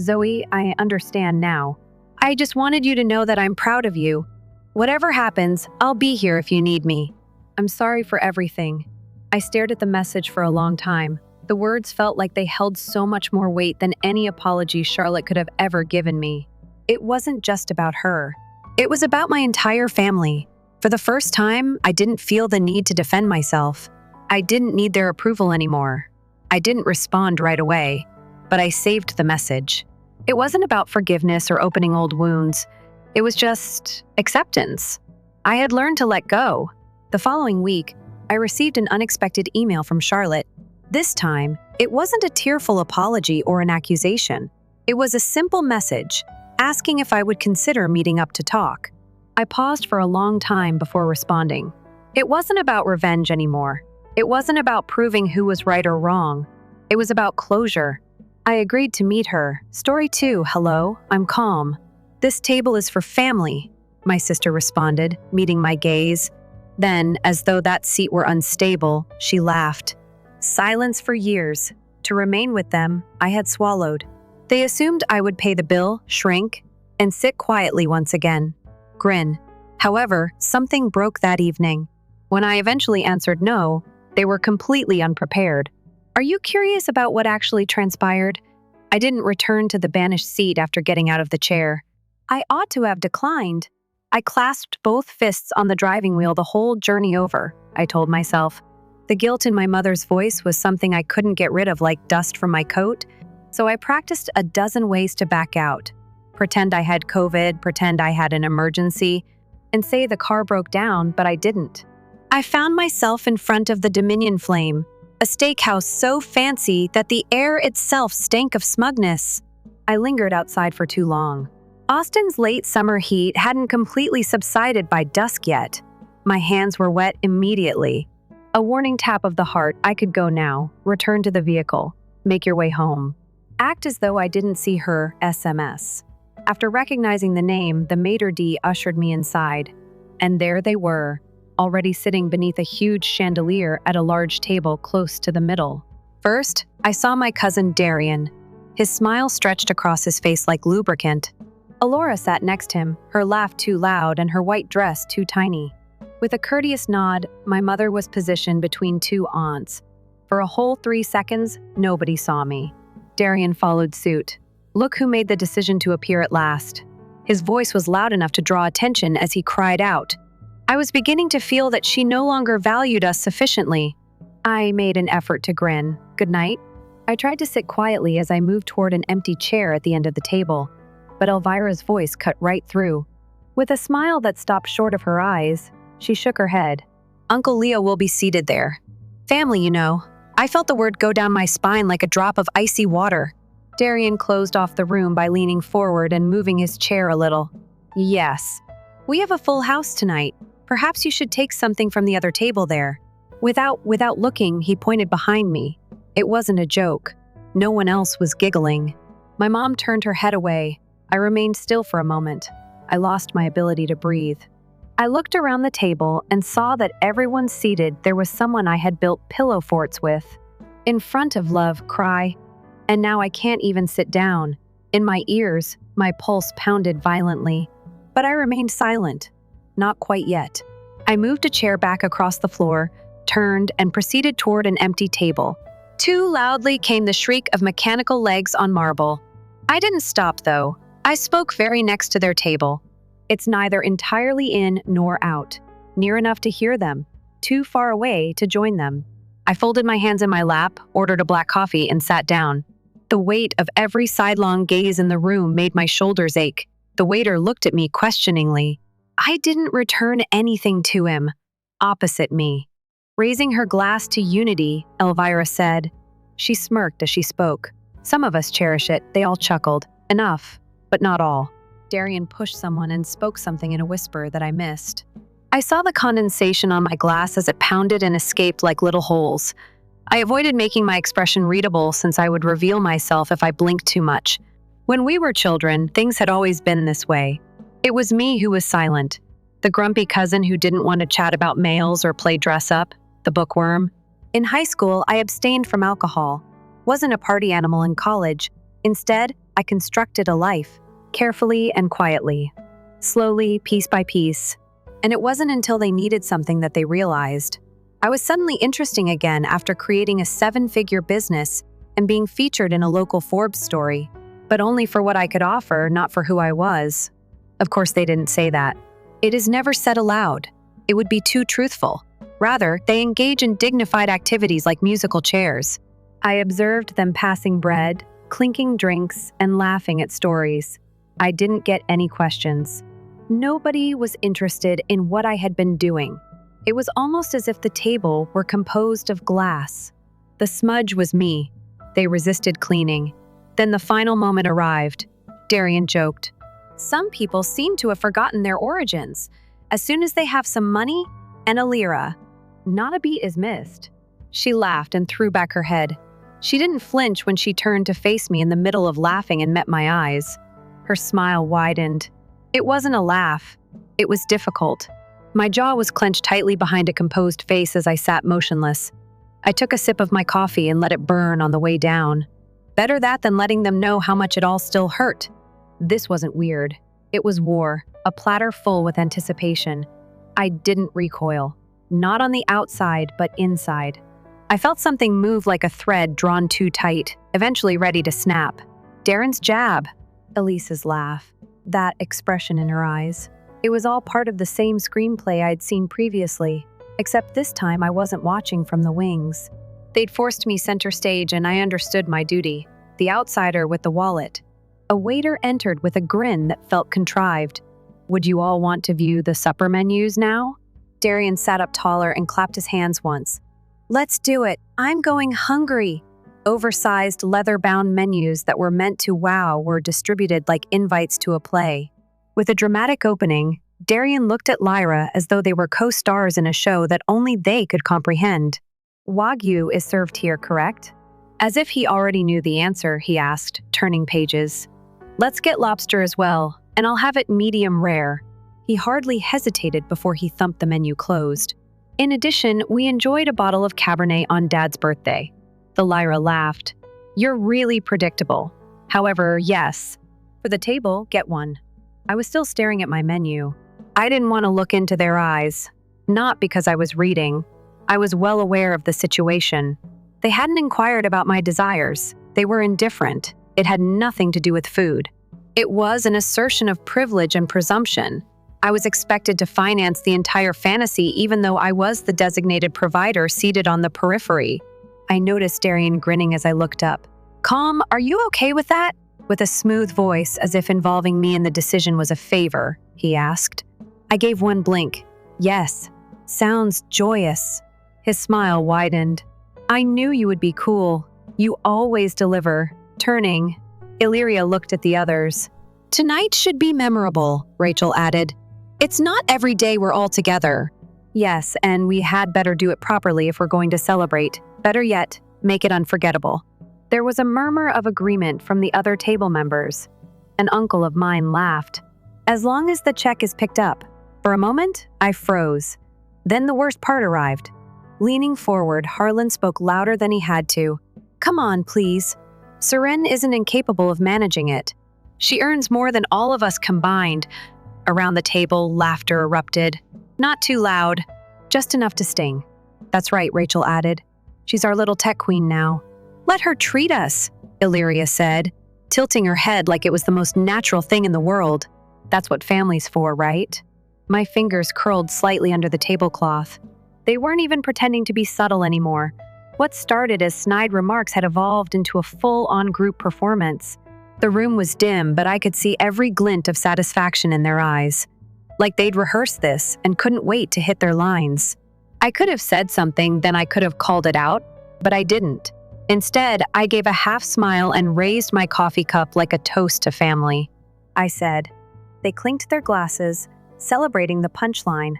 "Zoe, I understand now. I just wanted you to know that I'm proud of you. Whatever happens, I'll be here if you need me. I'm sorry for everything." I stared at the message for a long time. The words felt like they held so much more weight than any apology Charlotte could have ever given me. It wasn't just about her. It was about my entire family. For the first time, I didn't feel the need to defend myself. I didn't need their approval anymore. I didn't respond right away, but I saved the message. It wasn't about forgiveness or opening old wounds. It was just acceptance. I had learned to let go. The following week, I received an unexpected email from Charlotte. This time, it wasn't a tearful apology or an accusation. It was a simple message, asking if I would consider meeting up to talk. I paused for a long time before responding. It wasn't about revenge anymore. It wasn't about proving who was right or wrong. It was about closure. I agreed to meet her. Story 2, hello, I'm calm. "This table is for family," my sister responded, meeting my gaze. Then, as though that seat were unstable, she laughed. Silence for years. To remain with them, I had swallowed. They assumed I would pay the bill, shrink, and sit quietly once again. Grin. However, something broke that evening. When I eventually answered no, they were completely unprepared. Are you curious about what actually transpired? I didn't return to the banished seat after getting out of the chair. I ought to have declined. I clasped both fists on the driving wheel the whole journey over, I told myself. The guilt in my mother's voice was something I couldn't get rid of like dust from my coat, so I practiced a dozen ways to back out. Pretend I had COVID, pretend I had an emergency, and say the car broke down, but I didn't. I found myself in front of the Dominion Flame, a steakhouse so fancy that the air itself stank of smugness. I lingered outside for too long. Austin's late summer heat hadn't completely subsided by dusk yet. My hands were wet immediately. A warning tap of the heart. I could go now. Return to the vehicle. Make your way home. Act as though I didn't see her SMS. After recognizing the name, the maitre d' ushered me inside. And there they were, already sitting beneath a huge chandelier at a large table close to the middle. First, I saw my cousin Darian. His smile stretched across his face like lubricant. Alora sat next to him, her laugh too loud and her white dress too tiny. With a courteous nod, my mother was positioned between two aunts. For a whole 3 seconds, nobody saw me. Darian followed suit. Look who made the decision to appear at last. His voice was loud enough to draw attention as he cried out. I was beginning to feel that she no longer valued us sufficiently. I made an effort to grin. Good night. I tried to sit quietly as I moved toward an empty chair at the end of the table, but Elvira's voice cut right through. With a smile that stopped short of her eyes, she shook her head. Uncle Leo will be seated there. Family, you know. I felt the word go down my spine like a drop of icy water. Darian closed off the room by leaning forward and moving his chair a little. Yes. We have a full house tonight. Perhaps you should take something from the other table there. Without looking, he pointed behind me. It wasn't a joke. No one else was giggling. My mom turned her head away. I remained still for a moment. I lost my ability to breathe. I looked around the table and saw that everyone seated there was someone I had built pillow forts with. In front of love, cry. And now I can't even sit down. In my ears, my pulse pounded violently. But I remained silent. Not quite yet. I moved a chair back across the floor, turned, and proceeded toward an empty table. Too loudly came the shriek of mechanical legs on marble. I didn't stop, though. I spoke very next to their table. It's neither entirely in nor out. Near enough to hear them. Too far away to join them. I folded my hands in my lap, ordered a black coffee, and sat down. The weight of every sidelong gaze in the room made my shoulders ache. The waiter looked at me questioningly. I didn't return anything to him. Opposite me. Raising her glass to unity, Elvira said. She smirked as she spoke. Some of us cherish it, they all chuckled. Enough, but not all. Darian pushed someone and spoke something in a whisper that I missed. I saw the condensation on my glass as it pounded and escaped like little holes. I avoided making my expression readable since I would reveal myself if I blinked too much. When we were children, things had always been this way. It was me who was silent. The grumpy cousin who didn't want to chat about males or play dress-up. The bookworm. In high school, I abstained from alcohol. Wasn't a party animal in college. Instead, I constructed a life, carefully and quietly. Slowly, piece by piece. And it wasn't until they needed something that they realized. I was suddenly interesting again after creating a 7-figure business and being featured in a local Forbes story, but only for what I could offer, not for who I was. Of course, they didn't say that. It is never said aloud. It would be too truthful. Rather, they engage in dignified activities like musical chairs. I observed them passing bread, clinking drinks, and laughing at stories. I didn't get any questions. Nobody was interested in what I had been doing. It was almost as if the table were composed of glass. The smudge was me. They resisted cleaning. Then the final moment arrived. Darian joked. Some people seem to have forgotten their origins. As soon as they have some money and a lira, not a beat is missed. She laughed and threw back her head. She didn't flinch when she turned to face me in the middle of laughing and met my eyes. Her smile widened. It wasn't a laugh. It was difficult. My jaw was clenched tightly behind a composed face as I sat motionless. I took a sip of my coffee and let it burn on the way down. Better that than letting them know how much it all still hurt. This wasn't weird. It was war, a platter full with anticipation. I didn't recoil. Not on the outside, but inside. I felt something move like a thread drawn too tight, eventually ready to snap. Darren's jab. Elise's laugh. That expression in her eyes. It was all part of the same screenplay I'd seen previously, except this time I wasn't watching from the wings. They'd forced me center stage and I understood my duty. The outsider with the wallet. A waiter entered with a grin that felt contrived. Would you all want to view the supper menus now? Darian sat up taller and clapped his hands once. Let's do it. I'm going hungry. Oversized leather-bound menus that were meant to wow were distributed like invites to a play. With a dramatic opening, Darian looked at Lyra as though they were co-stars in a show that only they could comprehend. Wagyu is served here, correct? As if he already knew the answer, he asked, turning pages. Let's get lobster as well, and I'll have it medium rare. He hardly hesitated before he thumped the menu closed. In addition, we enjoyed a bottle of Cabernet on Dad's birthday. The Lyra laughed. You're really predictable. However, yes. For the table, get one. I was still staring at my menu. I didn't want to look into their eyes. Not because I was reading. I was well aware of the situation. They hadn't inquired about my desires. They were indifferent. It had nothing to do with food. It was an assertion of privilege and presumption. I was expected to finance the entire fantasy even though I was the designated provider seated on the periphery. I noticed Darian grinning as I looked up. Calm, are you okay with that? With a smooth voice, as if involving me in the decision was a favor, he asked. I gave one blink. Yes. Sounds joyous. His smile widened. I knew you would be cool. You always deliver. Turning, Illyria looked at the others. Tonight should be memorable, Rachel added. It's not every day we're all together. Yes, and we had better do it properly if we're going to celebrate. Better yet, make it unforgettable. There was a murmur of agreement from the other table members. An uncle of mine laughed. As long as the check is picked up. For a moment, I froze. Then the worst part arrived. Leaning forward, Harlan spoke louder than he had to. Come on, please. Seren isn't incapable of managing it. She earns more than all of us combined. Around the table, laughter erupted. Not too loud, just enough to sting. That's right, Rachel added. She's our little tech queen now. Let her treat us, Illyria said, tilting her head like it was the most natural thing in the world. That's what family's for, right? My fingers curled slightly under the tablecloth. They weren't even pretending to be subtle anymore. What started as snide remarks had evolved into a full-on group performance. The room was dim, but I could see every glint of satisfaction in their eyes. Like they'd rehearsed this and couldn't wait to hit their lines. I could have said something, then I could have called it out, but I didn't. Instead, I gave a half smile and raised my coffee cup like a toast to family. I said. They clinked their glasses, celebrating the punchline,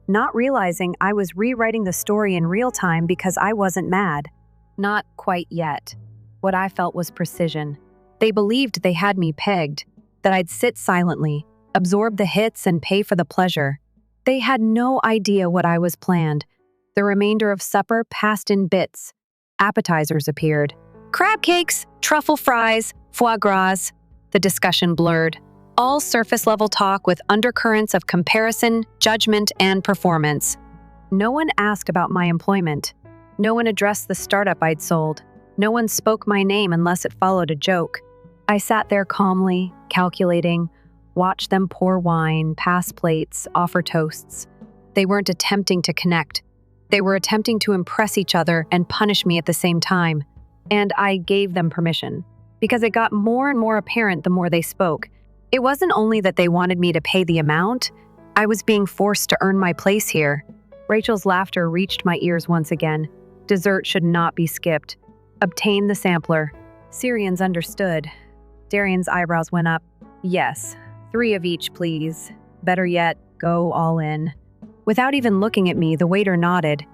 not realizing I was rewriting the story in real time because I wasn't mad. Not quite yet. What I felt was precision. They believed they had me pegged, that I'd sit silently, absorb the hits and pay for the pleasure. They had no idea what I was planned. The remainder of supper passed in bits. Appetizers appeared. Crab cakes, truffle fries, foie gras. The discussion blurred. All surface-level talk with undercurrents of comparison, judgment, and performance. No one asked about my employment. No one addressed the startup I'd sold. No one spoke my name unless it followed a joke. I sat there calmly, calculating, watched them pour wine, pass plates, offer toasts. They weren't attempting to connect. They were attempting to impress each other and punish me at the same time. And I gave them permission, because it got more and more apparent the more they spoke. It wasn't only that they wanted me to pay the amount, I was being forced to earn my place here. Rachel's laughter reached my ears once again. Dessert should not be skipped. Obtain the sampler. Syrians understood. Darian's eyebrows went up. Yes, 3 of each, please. Better yet, go all in. Without even looking at me, the waiter nodded.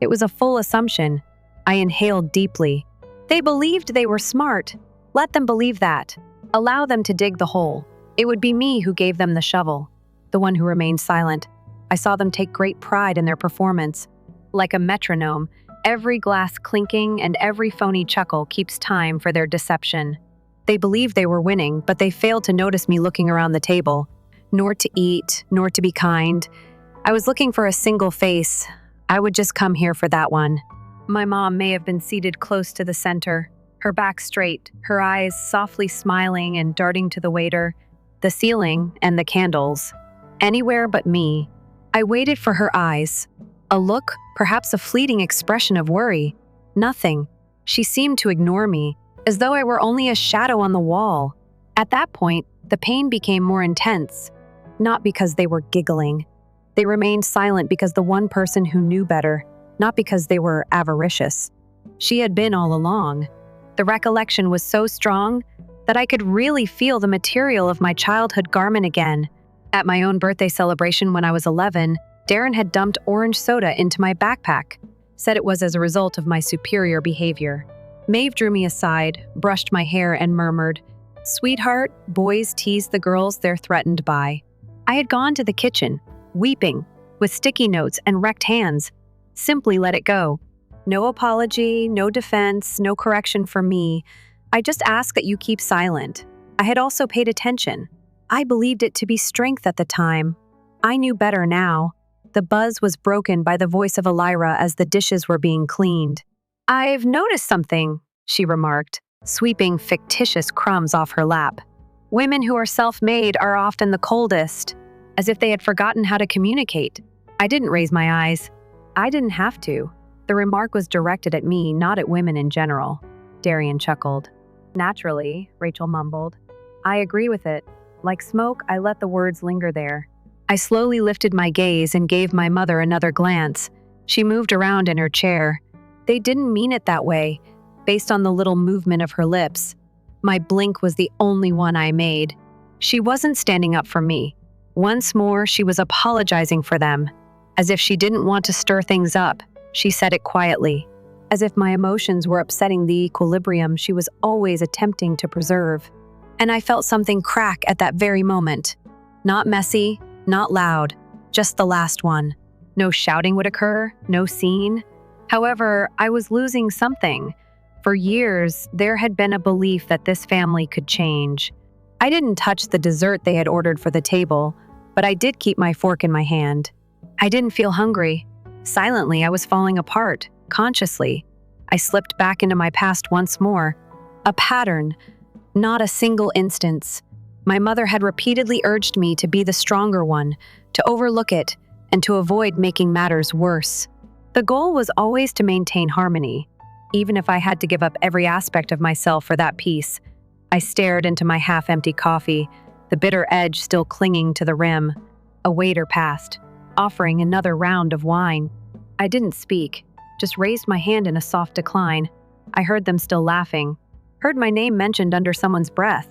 It was a full assumption. I inhaled deeply. They believed they were smart. Let them believe that. Allow them to dig the hole. It would be me who gave them the shovel, the one who remained silent. I saw them take great pride in their performance. Like a metronome, every glass clinking and every phony chuckle keeps time for their deception. They believed they were winning, but they failed to notice me looking around the table. Nor to eat, nor to be kind. I was looking for a single face. I would just come here for that one. My mom may have been seated close to the center, her back straight, her eyes softly smiling and darting to the waiter, the ceiling, and the candles. Anywhere but me. I waited for her eyes. A look, perhaps a fleeting expression of worry. Nothing. She seemed to ignore me, as though I were only a shadow on the wall. At that point, the pain became more intense. Not because they were giggling. They remained silent because the one person who knew better, not because they were avaricious. She had been all along. The recollection was so strong that I could really feel the material of my childhood garment again. At my own birthday celebration when I was 11, Darren had dumped orange soda into my backpack, said it was as a result of my superior behavior. Maeve drew me aside, brushed my hair, and murmured, "Sweetheart, boys tease the girls they're threatened by." I had gone to the kitchen, weeping, with sticky notes and wrecked hands. Simply let it go. No apology, no defense, no correction from me. I just ask that you keep silent. I had also paid attention. I believed it to be strength at the time. I knew better now. The buzz was broken by the voice of Elira as the dishes were being cleaned. "I've noticed something," she remarked, sweeping fictitious crumbs off her lap. "Women who are self-made are often the coldest," as if they had forgotten how to communicate. I didn't raise my eyes. I didn't have to. The remark was directed at me, not at women in general. Darian chuckled. "Naturally," Rachel mumbled. "I agree with it. Like smoke, I let the words linger there." I slowly lifted my gaze and gave my mother another glance. She moved around in her chair. They didn't mean it that way, based on the little movement of her lips. My blink was the only one I made. She wasn't standing up for me. Once more, she was apologizing for them. As if she didn't want to stir things up, she said it quietly. As if my emotions were upsetting the equilibrium she was always attempting to preserve. And I felt something crack at that very moment. Not messy, not loud, just the last one. No shouting would occur, no scene. However, I was losing something. For years, there had been a belief that this family could change. I didn't touch the dessert they had ordered for the table, but I did keep my fork in my hand. I didn't feel hungry. Silently, I was falling apart, consciously. I slipped back into my past once more. A pattern, not a single instance. My mother had repeatedly urged me to be the stronger one, to overlook it, and to avoid making matters worse. The goal was always to maintain harmony, even if I had to give up every aspect of myself for that peace. I stared into my half-empty coffee, the bitter edge still clinging to the rim. A waiter passed, offering another round of wine. I didn't speak, just raised my hand in a soft decline. I heard them still laughing, heard my name mentioned under someone's breath.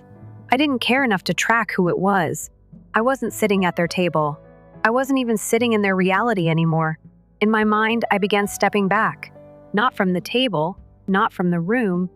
I didn't care enough to track who it was. I wasn't sitting at their table. I wasn't even sitting in their reality anymore. In my mind, I began stepping back, not from the table, not from the room,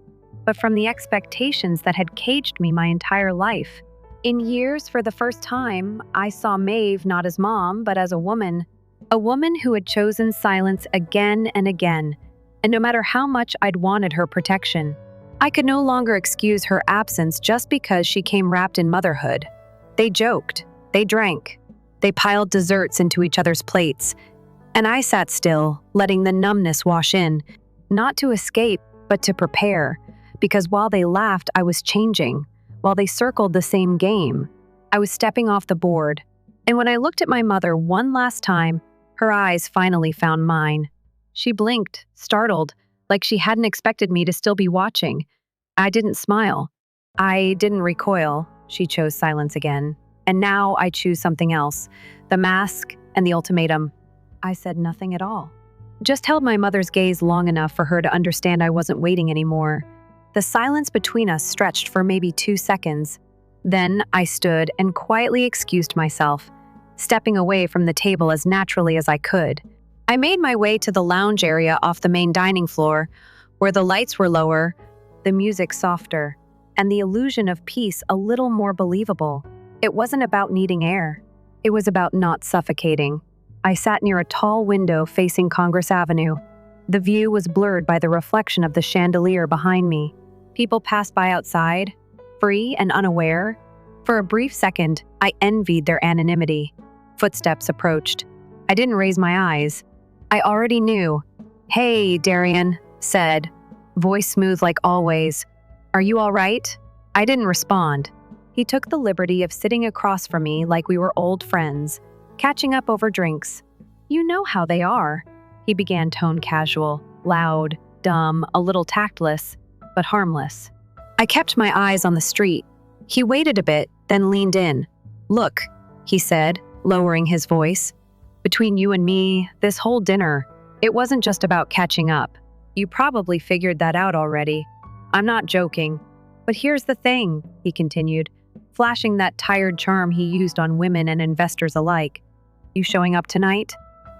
but from the expectations that had caged me my entire life. In years, for the first time, I saw Maeve not as mom, but as a woman, A woman who had chosen silence again and again, and no matter how much I'd wanted her protection, I could no longer excuse her absence just because she came wrapped in motherhood. They joked, they drank, they piled desserts into each other's plates, and I sat still, letting the numbness wash in, not to escape, but to prepare, because while they laughed, I was changing. While they circled the same game, I was stepping off the board. And when I looked at my mother one last time, her eyes finally found mine. She blinked, startled, like she hadn't expected me to still be watching. I didn't smile. I didn't recoil. She chose silence again. And now I choose something else. The mask and the ultimatum. I said nothing at all. Just held my mother's gaze long enough for her to understand I wasn't waiting anymore. The silence between us stretched for maybe 2 seconds. Then I stood and quietly excused myself, stepping away from the table as naturally as I could. I made my way to the lounge area off the main dining floor, where the lights were lower, the music softer, and the illusion of peace a little more believable. It wasn't about needing air. It was about not suffocating. I sat near a tall window facing Congress Avenue. The view was blurred by the reflection of the chandelier behind me. People passed by outside, free and unaware. For a brief second, I envied their anonymity. Footsteps approached. I didn't raise my eyes. I already knew. "Hey, Darian," said, voice smooth like always. "Are you all right?" I didn't respond. He took the liberty of sitting across from me like we were old friends, catching up over drinks. "You know how they are," he began, tone casual, loud, dumb, a little tactless, but harmless. I kept my eyes on the street. He waited a bit, then leaned in. "Look," he said, lowering his voice. "Between you and me, this whole dinner, it wasn't just about catching up. You probably figured that out already. I'm not joking. But here's the thing," he continued, flashing that tired charm he used on women and investors alike. "You showing up tonight?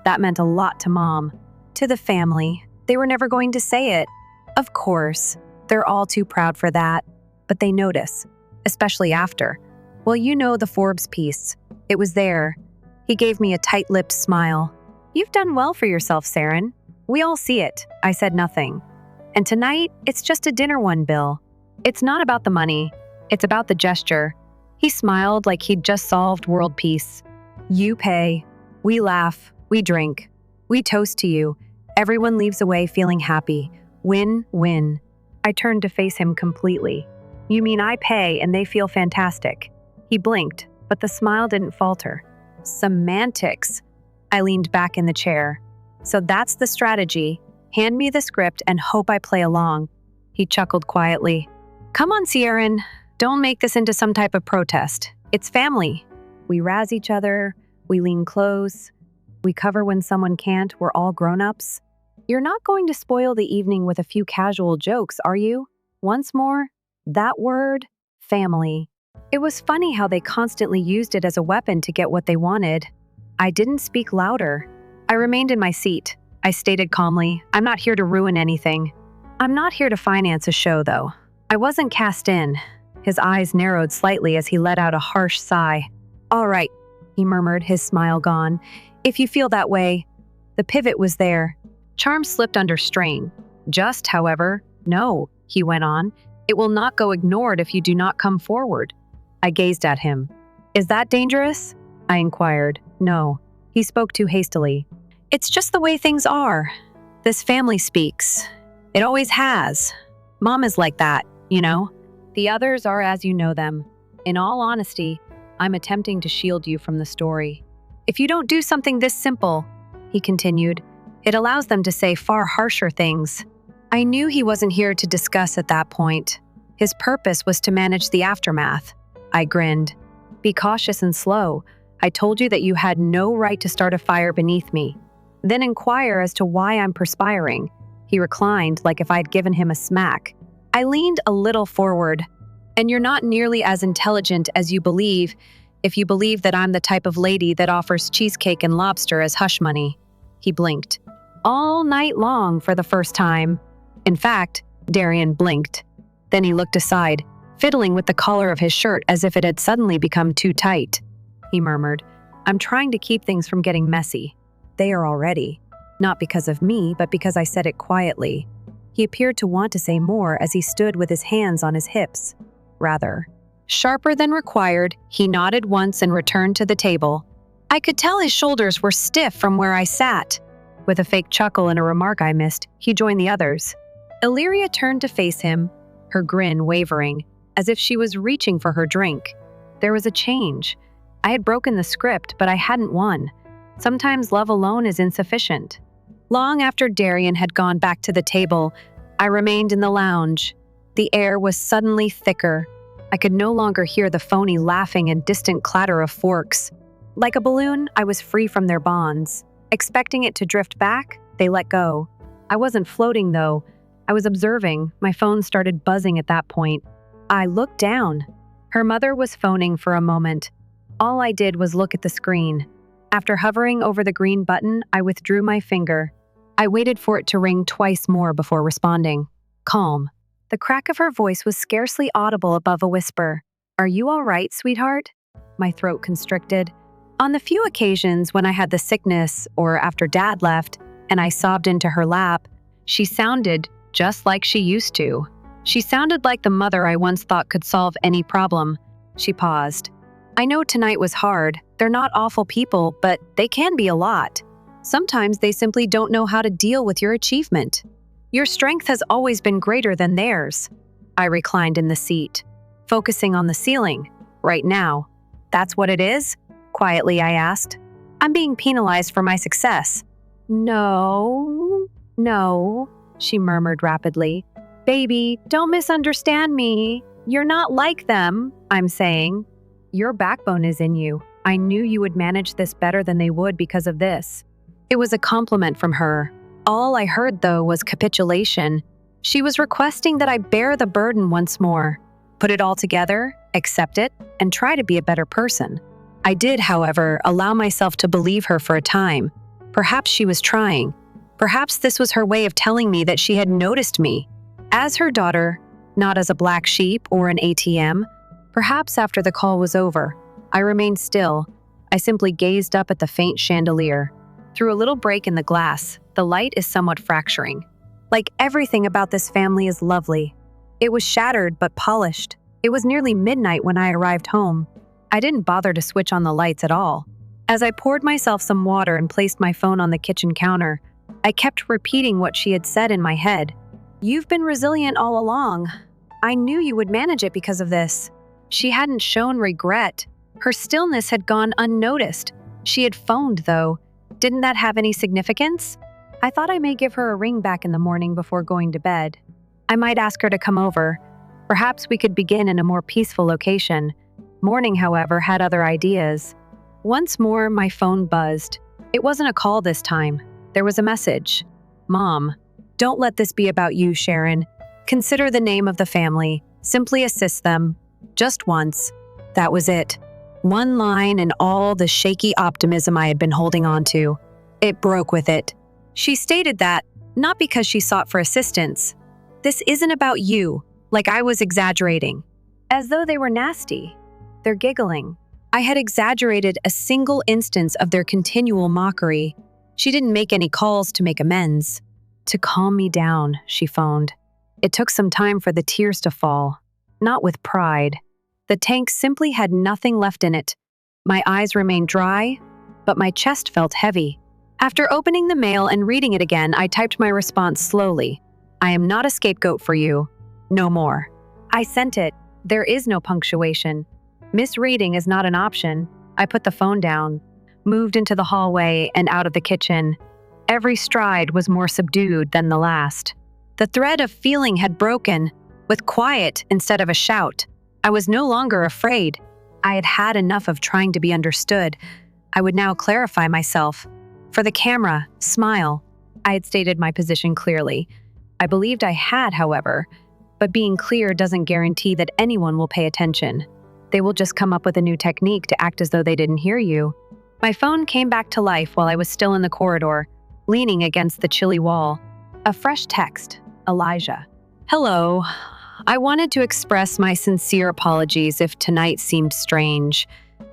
That meant a lot to Mom, to the family. They were never going to say it. Of course, they're all too proud for that. But they notice, especially after. Well, you know the Forbes piece. It was there." He gave me a tight-lipped smile. "You've done well for yourself, Saren. We all see it." I said nothing. "And tonight, it's just a dinner one, Bill. It's not about the money. It's about the gesture." He smiled like he'd just solved world peace. "You pay. We laugh. We drink. We toast to you. Everyone leaves away feeling happy. Win-win." I turned to face him completely. "You mean I pay and they feel fantastic?" He blinked, but the smile didn't falter. "Semantics." I leaned back in the chair. "So that's the strategy. Hand me the script and hope I play along." He chuckled quietly. "Come on, Sieran. Don't make this into some type of protest. It's family. We razz each other. We lean close. We cover when someone can't. We're all grown-ups. You're not going to spoil the evening with a few casual jokes, are you? Once more, that word, family." It was funny how they constantly used it as a weapon to get what they wanted. I didn't speak louder. I remained in my seat. I stated calmly, "I'm not here to ruin anything. I'm not here to finance a show, though." I wasn't cast in. His eyes narrowed slightly as he let out a harsh sigh. "All right," he murmured, his smile gone. "If you feel that way." The pivot was there. Charm slipped under strain. "Just, however, no," he went on. "It will not go ignored if you do not come forward." I gazed at him. "Is that dangerous?" I inquired. "No." He spoke too hastily. "It's just the way things are. This family speaks. It always has. Mom is like that, you know. The others are as you know them. In all honesty, I'm attempting to shield you from the story. If you don't do something this simple," he continued, "it allows them to say far harsher things." I knew he wasn't here to discuss at that point. His purpose was to manage the aftermath. I grinned. "Be cautious and slow. I told you that you had no right to start a fire beneath me. Then inquire as to why I'm perspiring." He reclined like if I'd given him a smack. I leaned a little forward. "And you're not nearly as intelligent as you believe if you believe that I'm the type of lady that offers cheesecake and lobster as hush money." He blinked. All night long for the first time. In fact, Darian blinked. Then he looked aside, fiddling with the collar of his shirt as if it had suddenly become too tight. He murmured, "I'm trying to keep things from getting messy. there already. Not because of me, but because I said it quietly. He appeared to want to say more as he stood with his hands on his hips. Rather, sharper than required, he nodded once and returned to the table. I could tell his shoulders were stiff from where I sat. With a fake chuckle and a remark I missed, he joined the others. Illyria turned to face him, her grin wavering, as if she was reaching for her drink. There was a change. I had broken the script, but I hadn't won. Sometimes love alone is insufficient. Long after Darian had gone back to the table, I remained in the lounge. The air was suddenly thicker. I could no longer hear the phony laughing and distant clatter of forks. Like a balloon, I was free from their bonds. Expecting it to drift back, they let go. I wasn't floating, though. I was observing. My phone started buzzing at that point. I looked down. Her mother was phoning for a moment. All I did was look at the screen. After hovering over the green button, I withdrew my finger. I waited for it to ring twice more before responding. Calm. The crack of her voice was scarcely audible above a whisper. Are you all right, sweetheart? My throat constricted. On the few occasions when I had the sickness or after Dad left and I sobbed into her lap, she sounded just like she used to. She sounded like the mother I once thought could solve any problem. She paused. I know tonight was hard. They're not awful people, but they can be a lot. Sometimes they simply don't know how to deal with your achievement. Your strength has always been greater than theirs. I reclined in the seat, focusing on the ceiling. Right now. That's what it is? Quietly, I asked. I'm being penalized for my success. No, she murmured rapidly. Baby, don't misunderstand me. You're not like them, I'm saying. Your backbone is in you. I knew you would manage this better than they would because of this. It was a compliment from her. All I heard, though, was capitulation. She was requesting that I bear the burden once more, put it all together, accept it, and try to be a better person. I did, however, allow myself to believe her for a time. Perhaps she was trying. Perhaps this was her way of telling me that she had noticed me. As her daughter, not as a black sheep or an ATM. Perhaps after the call was over, I remained still. I simply gazed up at the faint chandelier. Through a little break in the glass, the light is somewhat fracturing. Like everything about this family is lovely. It was shattered but polished. It was nearly midnight when I arrived home. I didn't bother to switch on the lights at all. As I poured myself some water and placed my phone on the kitchen counter, I kept repeating what she had said in my head. You've been resilient all along. I knew you would manage it because of this. She hadn't shown regret. Her stillness had gone unnoticed. She had phoned, though. Didn't that have any significance? I thought I may give her a ring back in the morning before going to bed. I might ask her to come over. Perhaps we could begin in a more peaceful location. Morning, however, had other ideas. Once more, my phone buzzed. It wasn't a call this time. There was a message. Mom, don't let this be about you, Sharon. Consider the name of the family. Simply assist them. Just once. That was it. One line and all the shaky optimism I had been holding on to. It broke with it. She stated that, not because she sought for assistance. This isn't about you, like I was exaggerating. As though they were nasty. They're giggling. I had exaggerated a single instance of their continual mockery. She didn't make any calls to make amends. To calm me down, she phoned. It took some time for the tears to fall. Not with pride. The tank simply had nothing left in it. My eyes remained dry, but my chest felt heavy. After opening the mail and reading it again, I typed my response slowly. I am not a scapegoat for you. No more. I sent it. There is no punctuation. Misreading is not an option. I put the phone down, moved into the hallway and out of the kitchen. Every stride was more subdued than the last. The thread of feeling had broken, with quiet instead of a shout. I was no longer afraid. I had had enough of trying to be understood. I would now clarify myself. For the camera, smile. I had stated my position clearly. I believed I had, however, but being clear doesn't guarantee that anyone will pay attention. They will just come up with a new technique to act as though they didn't hear you. My phone came back to life while I was still in the corridor, leaning against the chilly wall. A fresh text, Elijah. Hello. I wanted to express my sincere apologies if tonight seemed strange.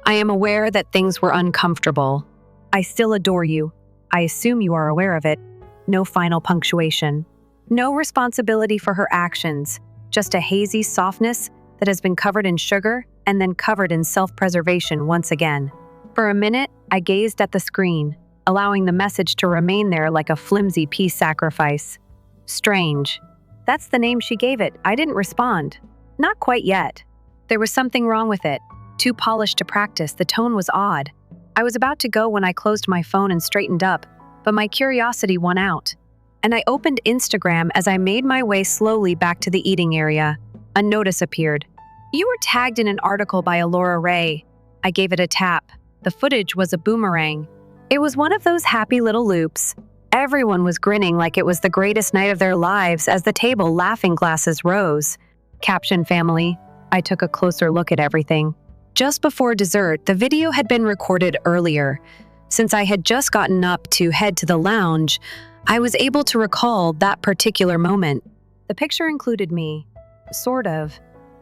I am aware that things were uncomfortable. I still adore you. I assume you are aware of it. No final punctuation. No responsibility for her actions. Just a hazy softness that has been covered in sugar and then covered in self-preservation once again. For a minute, I gazed at the screen, allowing the message to remain there like a flimsy peace sacrifice. Strange. That's the name she gave it. I didn't respond. Not quite yet. There was something wrong with it. Too polished to practice, the tone was odd. I was about to go when I closed my phone and straightened up, but my curiosity won out. And I opened Instagram as I made my way slowly back to the eating area. A notice appeared. You were tagged in an article by Alora Ray. I gave it a tap. The footage was a boomerang. It was one of those happy little loops. Everyone was grinning like it was the greatest night of their lives as the table laughing glasses rose. Caption family. I took a closer look at everything. Just before dessert, the video had been recorded earlier. Since I had just gotten up to head to the lounge, I was able to recall that particular moment. The picture included me. Sort of.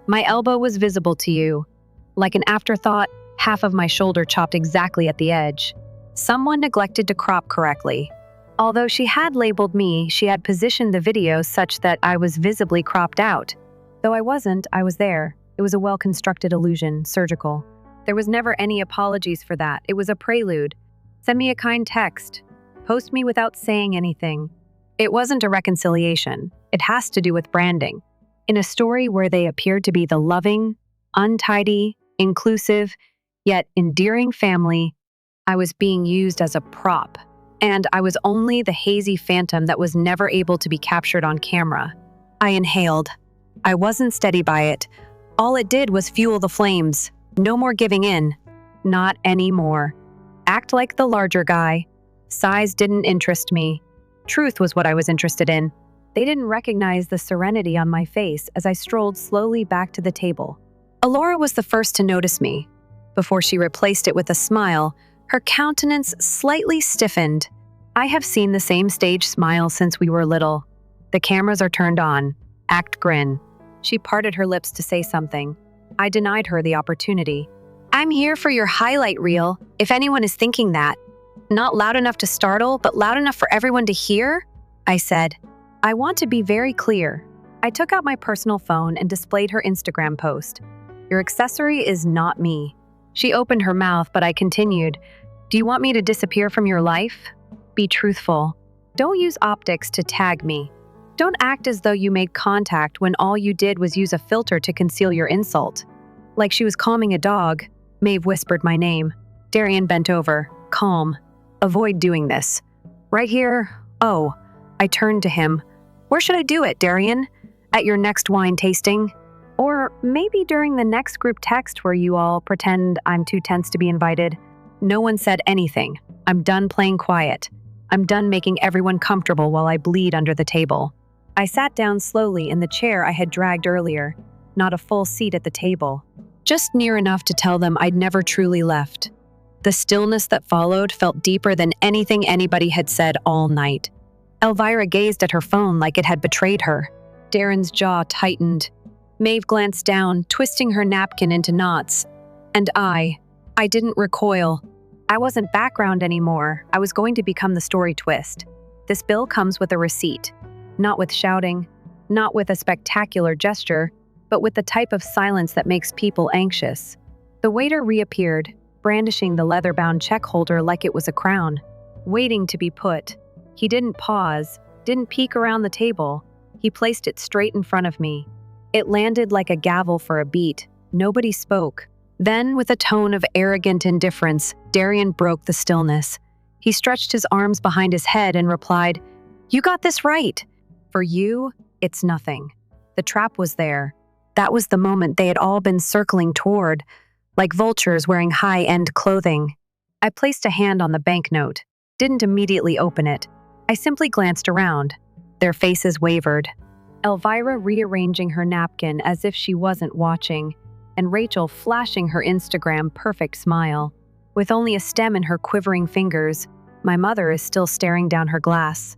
My elbow was visible to you. Like an afterthought, half of my shoulder chopped exactly at the edge. Someone neglected to crop correctly. Although she had labeled me, she had positioned the video such that I was visibly cropped out. Though I wasn't, I was there. It was a well-constructed illusion, surgical. There was never any apologies for that. It was a prelude. Send me a kind text. Post me without saying anything. It wasn't a reconciliation. It has to do with branding. In a story where they appeared to be the loving, untidy, inclusive, yet endearing family, I was being used as a prop. And I was only the hazy phantom that was never able to be captured on camera. I inhaled. I wasn't steady by it. All it did was fuel the flames. No more giving in. Not anymore. Act like the larger guy. Size didn't interest me. Truth was what I was interested in. They didn't recognize the serenity on my face as I strolled slowly back to the table. Alora was the first to notice me. Before she replaced it with a smile, her countenance slightly stiffened. I have seen the same stage smile since we were little. The cameras are turned on. Act grin. She parted her lips to say something. I denied her the opportunity. I'm here for your highlight reel, if anyone is thinking that. Not loud enough to startle, but loud enough for everyone to hear? I said. I want to be very clear. I took out my personal phone and displayed her Instagram post. Your accessory is not me. She opened her mouth, but I continued. Do you want me to disappear from your life? Be truthful. Don't use optics to tag me. Don't act as though you made contact when all you did was use a filter to conceal your insult. Like she was calming a dog, Maeve whispered my name. Darian bent over, calm. Avoid doing this. Right here? Oh. I turned to him. Where should I do it, Darian? At your next wine tasting? Or maybe during the next group text where you all pretend I'm too tense to be invited? No one said anything. I'm done playing quiet. I'm done making everyone comfortable while I bleed under the table. I sat down slowly in the chair I had dragged earlier, not a full seat at the table, just near enough to tell them I'd never truly left. The stillness that followed felt deeper than anything anybody had said all night. Elvira gazed at her phone like it had betrayed her. Darren's jaw tightened. Maeve glanced down, twisting her napkin into knots. And I didn't recoil. I wasn't background anymore. I was going to become the story twist. This bill comes with a receipt. Not with shouting, not with a spectacular gesture, but with the type of silence that makes people anxious. The waiter reappeared, brandishing the leather-bound check holder like it was a crown, waiting to be put. He didn't pause, didn't peek around the table. He placed it straight in front of me. It landed like a gavel for a beat. Nobody spoke. Then, with a tone of arrogant indifference, Darian broke the stillness. He stretched his arms behind his head and replied, "You got this right. For you, it's nothing." The trap was there. That was the moment they had all been circling toward, like vultures wearing high-end clothing. I placed a hand on the banknote, didn't immediately open it. I simply glanced around. Their faces wavered. Elvira rearranging her napkin as if she wasn't watching, and Rachel flashing her Instagram perfect smile. With only a stem in her quivering fingers, my mother is still staring down her glass.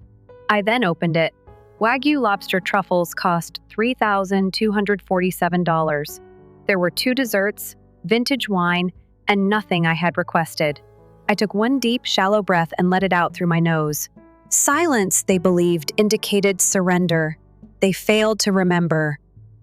I then opened it. Wagyu lobster truffles cost $3,247. There were 2 desserts, vintage wine, and nothing I had requested. I took one deep, shallow breath and let it out through my nose. Silence, they believed, indicated surrender. They failed to remember.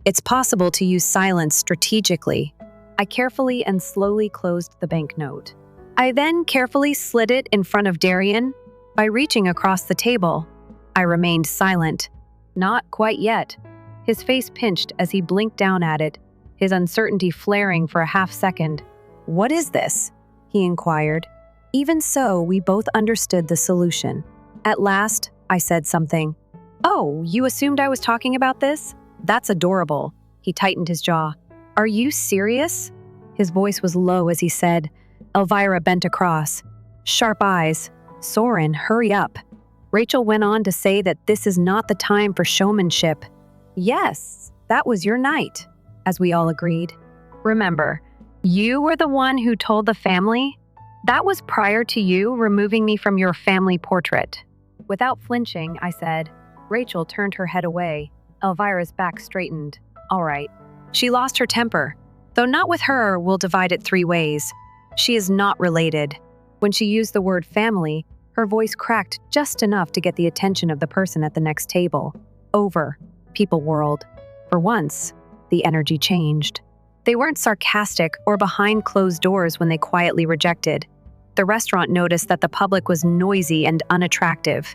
It's possible to use silence strategically. I carefully and slowly closed the banknote. I then carefully slid it in front of Darian by reaching across the table. I remained silent. Not quite yet. His face pinched as he blinked down at it, his uncertainty flaring for a half second. "What is this?" he inquired. Even so, we both understood the solution. At last, I said something. "Oh, you assumed I was talking about this? That's adorable." He tightened his jaw. "Are you serious?" His voice was low as he said. Elvira bent across. Sharp eyes. "Soren, hurry up." Rachel went on to say that this is not the time for showmanship. "Yes, that was your night," as we all agreed. "Remember, you were the one who told the family? That was prior to you removing me from your family portrait." Without flinching, I said. Rachel turned her head away. Elvira's back straightened. "All right." She lost her temper. "Though not with her, we'll divide it 3 ways. She is not related." When she used the word family, her voice cracked just enough to get the attention of the person at the next table. Over. People whirled. For once, the energy changed. They weren't sarcastic or behind closed doors when they quietly rejected. The restaurant noticed that the public was noisy and unattractive.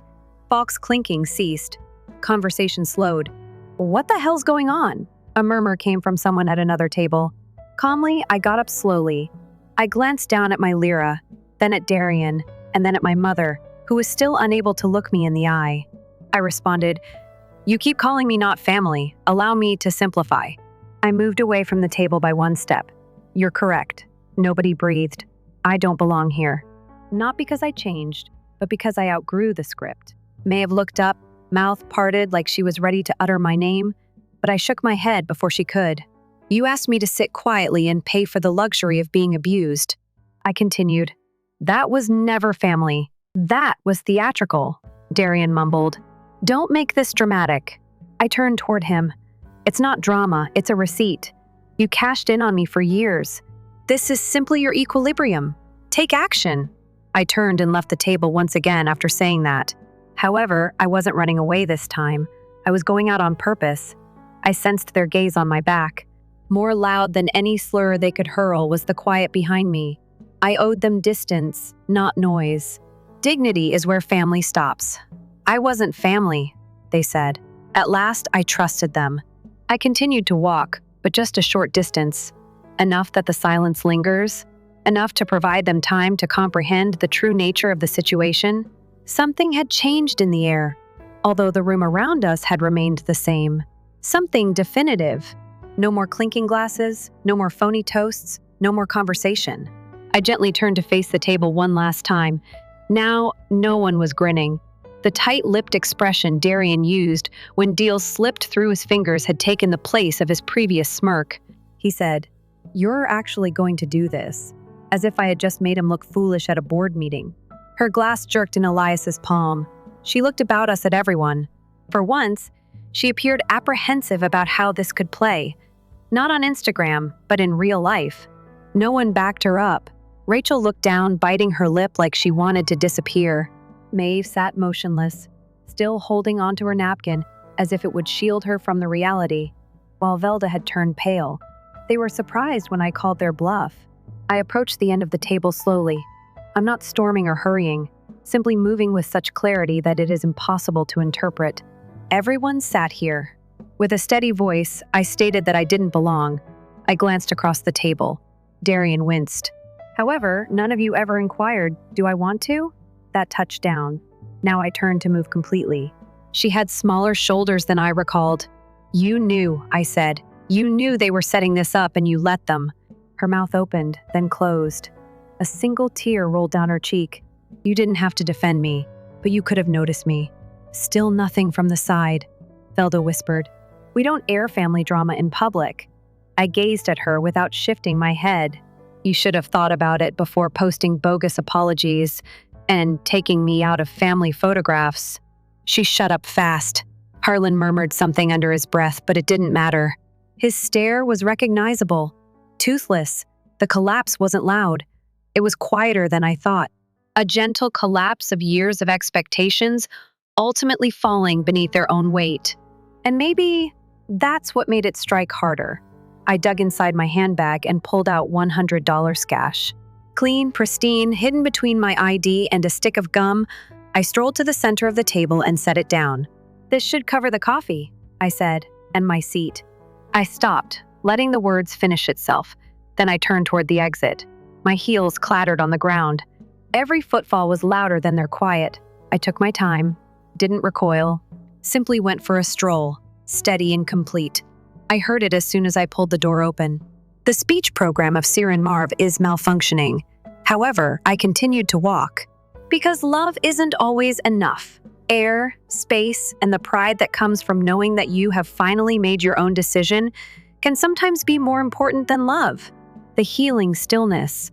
Falk's clinking ceased. Conversation slowed. "What the hell's going on?" A murmur came from someone at another table. Calmly, I got up slowly. I glanced down at my Lyra, then at Darian, and then at my mother, who was still unable to look me in the eye. I responded, "You keep calling me not family. Allow me to simplify." I moved away from the table by 1 step. "You're correct." Nobody breathed. I don't belong here. Not because I changed, but because I outgrew the script. May have looked up, mouth parted like she was ready to utter my name, but I shook my head before she could. "You asked me to sit quietly and pay for the luxury of being abused." I continued. "That was never family. That was theatrical," Darian mumbled. "Don't make this dramatic." I turned toward him. "It's not drama, it's a receipt. You cashed in on me for years. This is simply your equilibrium. Take action." I turned and left the table once again after saying that. However, I wasn't running away this time. I was going out on purpose. I sensed their gaze on my back. More loud than any slur they could hurl was the quiet behind me. I owed them distance, not noise. Dignity is where family stops. I wasn't family, they said. At last, I trusted them. I continued to walk, but just a short distance. Enough that the silence lingers, enough to provide them time to comprehend the true nature of the situation. Something had changed in the air, although the room around us had remained the same. Something definitive. No more clinking glasses, no more phony toasts, no more conversation. I gently turned to face the table one last time. Now, no one was grinning. The tight-lipped expression Darian used when deals slipped through his fingers had taken the place of his previous smirk. He said, "You're actually going to do this," as if I had just made him look foolish at a board meeting. Her glass jerked in Elias's palm. She looked about us at everyone. For once, she appeared apprehensive about how this could play. Not on Instagram, but in real life. No one backed her up. Rachel looked down, biting her lip like she wanted to disappear. Maeve sat motionless, still holding onto her napkin as if it would shield her from the reality, while Velda had turned pale. They were surprised when I called their bluff. I approached the end of the table slowly. I'm not storming or hurrying, simply moving with such clarity that it is impossible to interpret. Everyone sat here. With a steady voice, I stated that I didn't belong. I glanced across the table. Darian winced. "However, none of you ever inquired, do I want to?" That touched down. Now I turned to move completely. She had smaller shoulders than I recalled. "You knew," I said. "You knew they were setting this up and you let them." Her mouth opened, then closed. A single tear rolled down her cheek. "You didn't have to defend me, but you could have noticed me." "Still nothing from the side," Velda whispered. "We don't air family drama in public." I gazed at her without shifting my head. "You should have thought about it before posting bogus apologies and taking me out of family photographs." She shut up fast. Harlan murmured something under his breath, but it didn't matter. His stare was recognizable. Toothless. The collapse wasn't loud. It was quieter than I thought. a gentle collapse of years of expectations ultimately falling beneath their own weight. And maybe that's what made it strike harder. I dug inside my handbag and pulled out $100 cash. Clean, pristine, hidden between my ID and a stick of gum, I strolled to the center of the table and set it down. "This should cover the coffee," I said, "and my seat." I stopped, letting the words finish itself. Then I turned toward the exit. My heels clattered on the ground. Every footfall was louder than their quiet. I took my time, didn't recoil, simply went for a stroll, steady and complete. I heard it as soon as I pulled the door open. The speech program of Sir and Marv is malfunctioning. However, I continued to walk. Because love isn't always enough. Air, space, and the pride that comes from knowing that you have finally made your own decision can sometimes be more important than love. The healing stillness.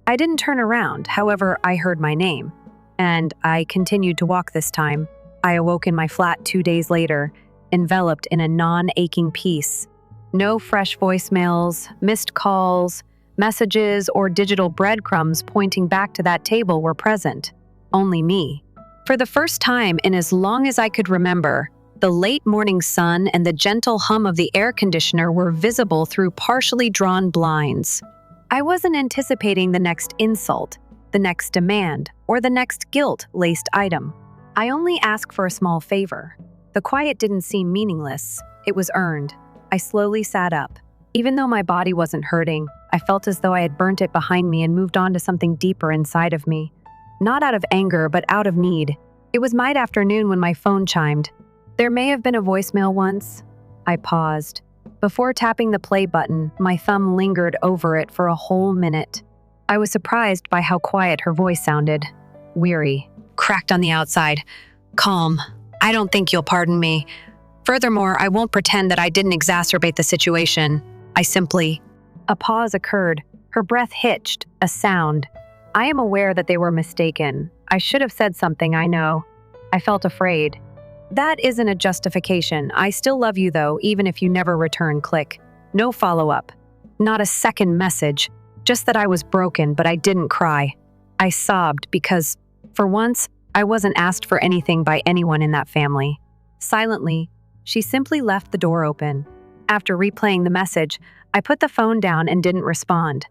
I didn't turn around, however, I heard my name. And I continued to walk this time. I awoke in my flat 2 days later, enveloped in a non-aching peace. No fresh voicemails, missed calls, messages, or digital breadcrumbs pointing back to that table were present. Only me. For the first time in as long as I could remember, the late morning sun and the gentle hum of the air conditioner were visible through partially drawn blinds. I wasn't anticipating the next insult, the next demand, or the next guilt-laced item. I only asked for a small favor. The quiet didn't seem meaningless. It was earned. I slowly sat up. Even though my body wasn't hurting, I felt as though I had burnt it behind me and moved on to something deeper inside of me. Not out of anger, but out of need. It was mid-afternoon when my phone chimed. There may have been a voicemail once. I paused. Before tapping the play button, my thumb lingered over it for a whole minute. I was surprised by how quiet her voice sounded. Weary, cracked on the outside. Calm. I don't think you'll pardon me. Furthermore, I won't pretend that I didn't exacerbate the situation. I simply... A pause occurred. Her breath hitched, a sound. I am aware that they were mistaken. I should have said something, I know. I felt afraid. That isn't a justification. I still love you though, even if you never return. Click. No follow-up. Not a second message. Just that I was broken, but I didn't cry. I sobbed because, for once, I wasn't asked for anything by anyone in that family. Silently, she simply left the door open. After replaying the message, I put the phone down and didn't respond.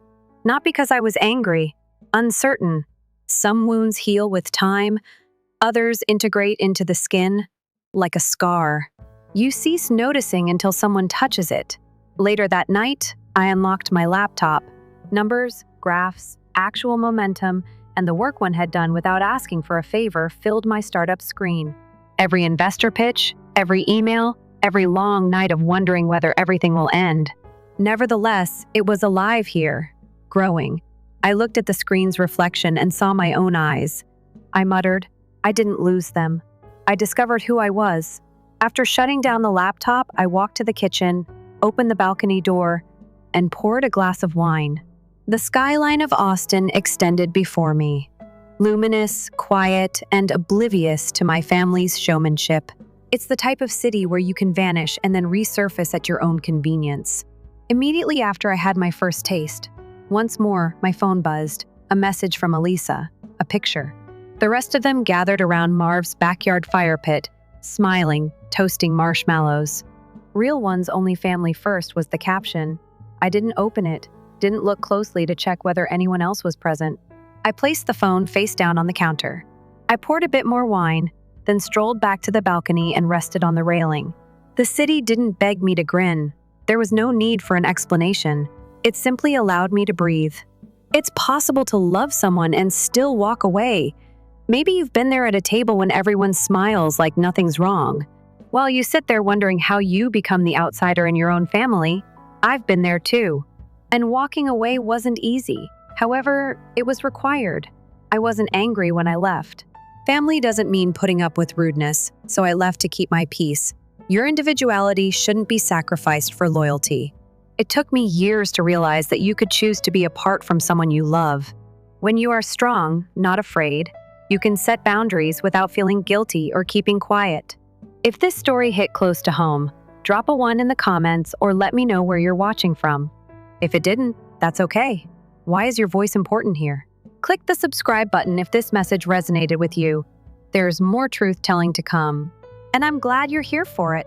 Not because I was angry, uncertain. Some wounds heal with time, others integrate into the skin, like a scar. You cease noticing until someone touches it. Later that night, I unlocked my laptop. Numbers, graphs, actual momentum, and the work one had done without asking for a favor filled my startup screen. Every investor pitch, every email, every long night of wondering whether everything will end. Nevertheless, it was alive here, growing. I looked at the screen's reflection and saw my own eyes. I muttered, I didn't lose them. I discovered who I was. After shutting down the laptop, I walked to the kitchen, opened the balcony door, and poured a glass of wine. The skyline of Austin extended before me, luminous, quiet, and oblivious to my family's showmanship. It's the type of city where you can vanish and then resurface at your own convenience. Immediately after I had my first taste, once more my phone buzzed, a message from Elisa, a picture. The rest of them gathered around Marv's backyard fire pit, smiling, toasting marshmallows. Real ones only family first was the caption. I didn't open it, didn't look closely to check whether anyone else was present. I placed the phone face down on the counter. I poured a bit more wine, then strolled back to the balcony and rested on the railing. The city didn't beg me to grin. There was no need for an explanation. It simply allowed me to breathe. It's possible to love someone and still walk away. Maybe you've been there at a table when everyone smiles like nothing's wrong. While you sit there wondering how you become the outsider in your own family, I've been there too. And walking away wasn't easy. However, it was required. I wasn't angry when I left. Family doesn't mean putting up with rudeness, so I left to keep my peace. Your individuality shouldn't be sacrificed for loyalty. It took me years to realize that you could choose to be apart from someone you love. When you are strong, not afraid, you can set boundaries without feeling guilty or keeping quiet. If this story hit close to home, drop a 1 in the comments or let me know where you're watching from. If it didn't, that's okay. Why is your voice important here? Click the subscribe button if this message resonated with you. There's more truth telling to come, and I'm glad you're here for it.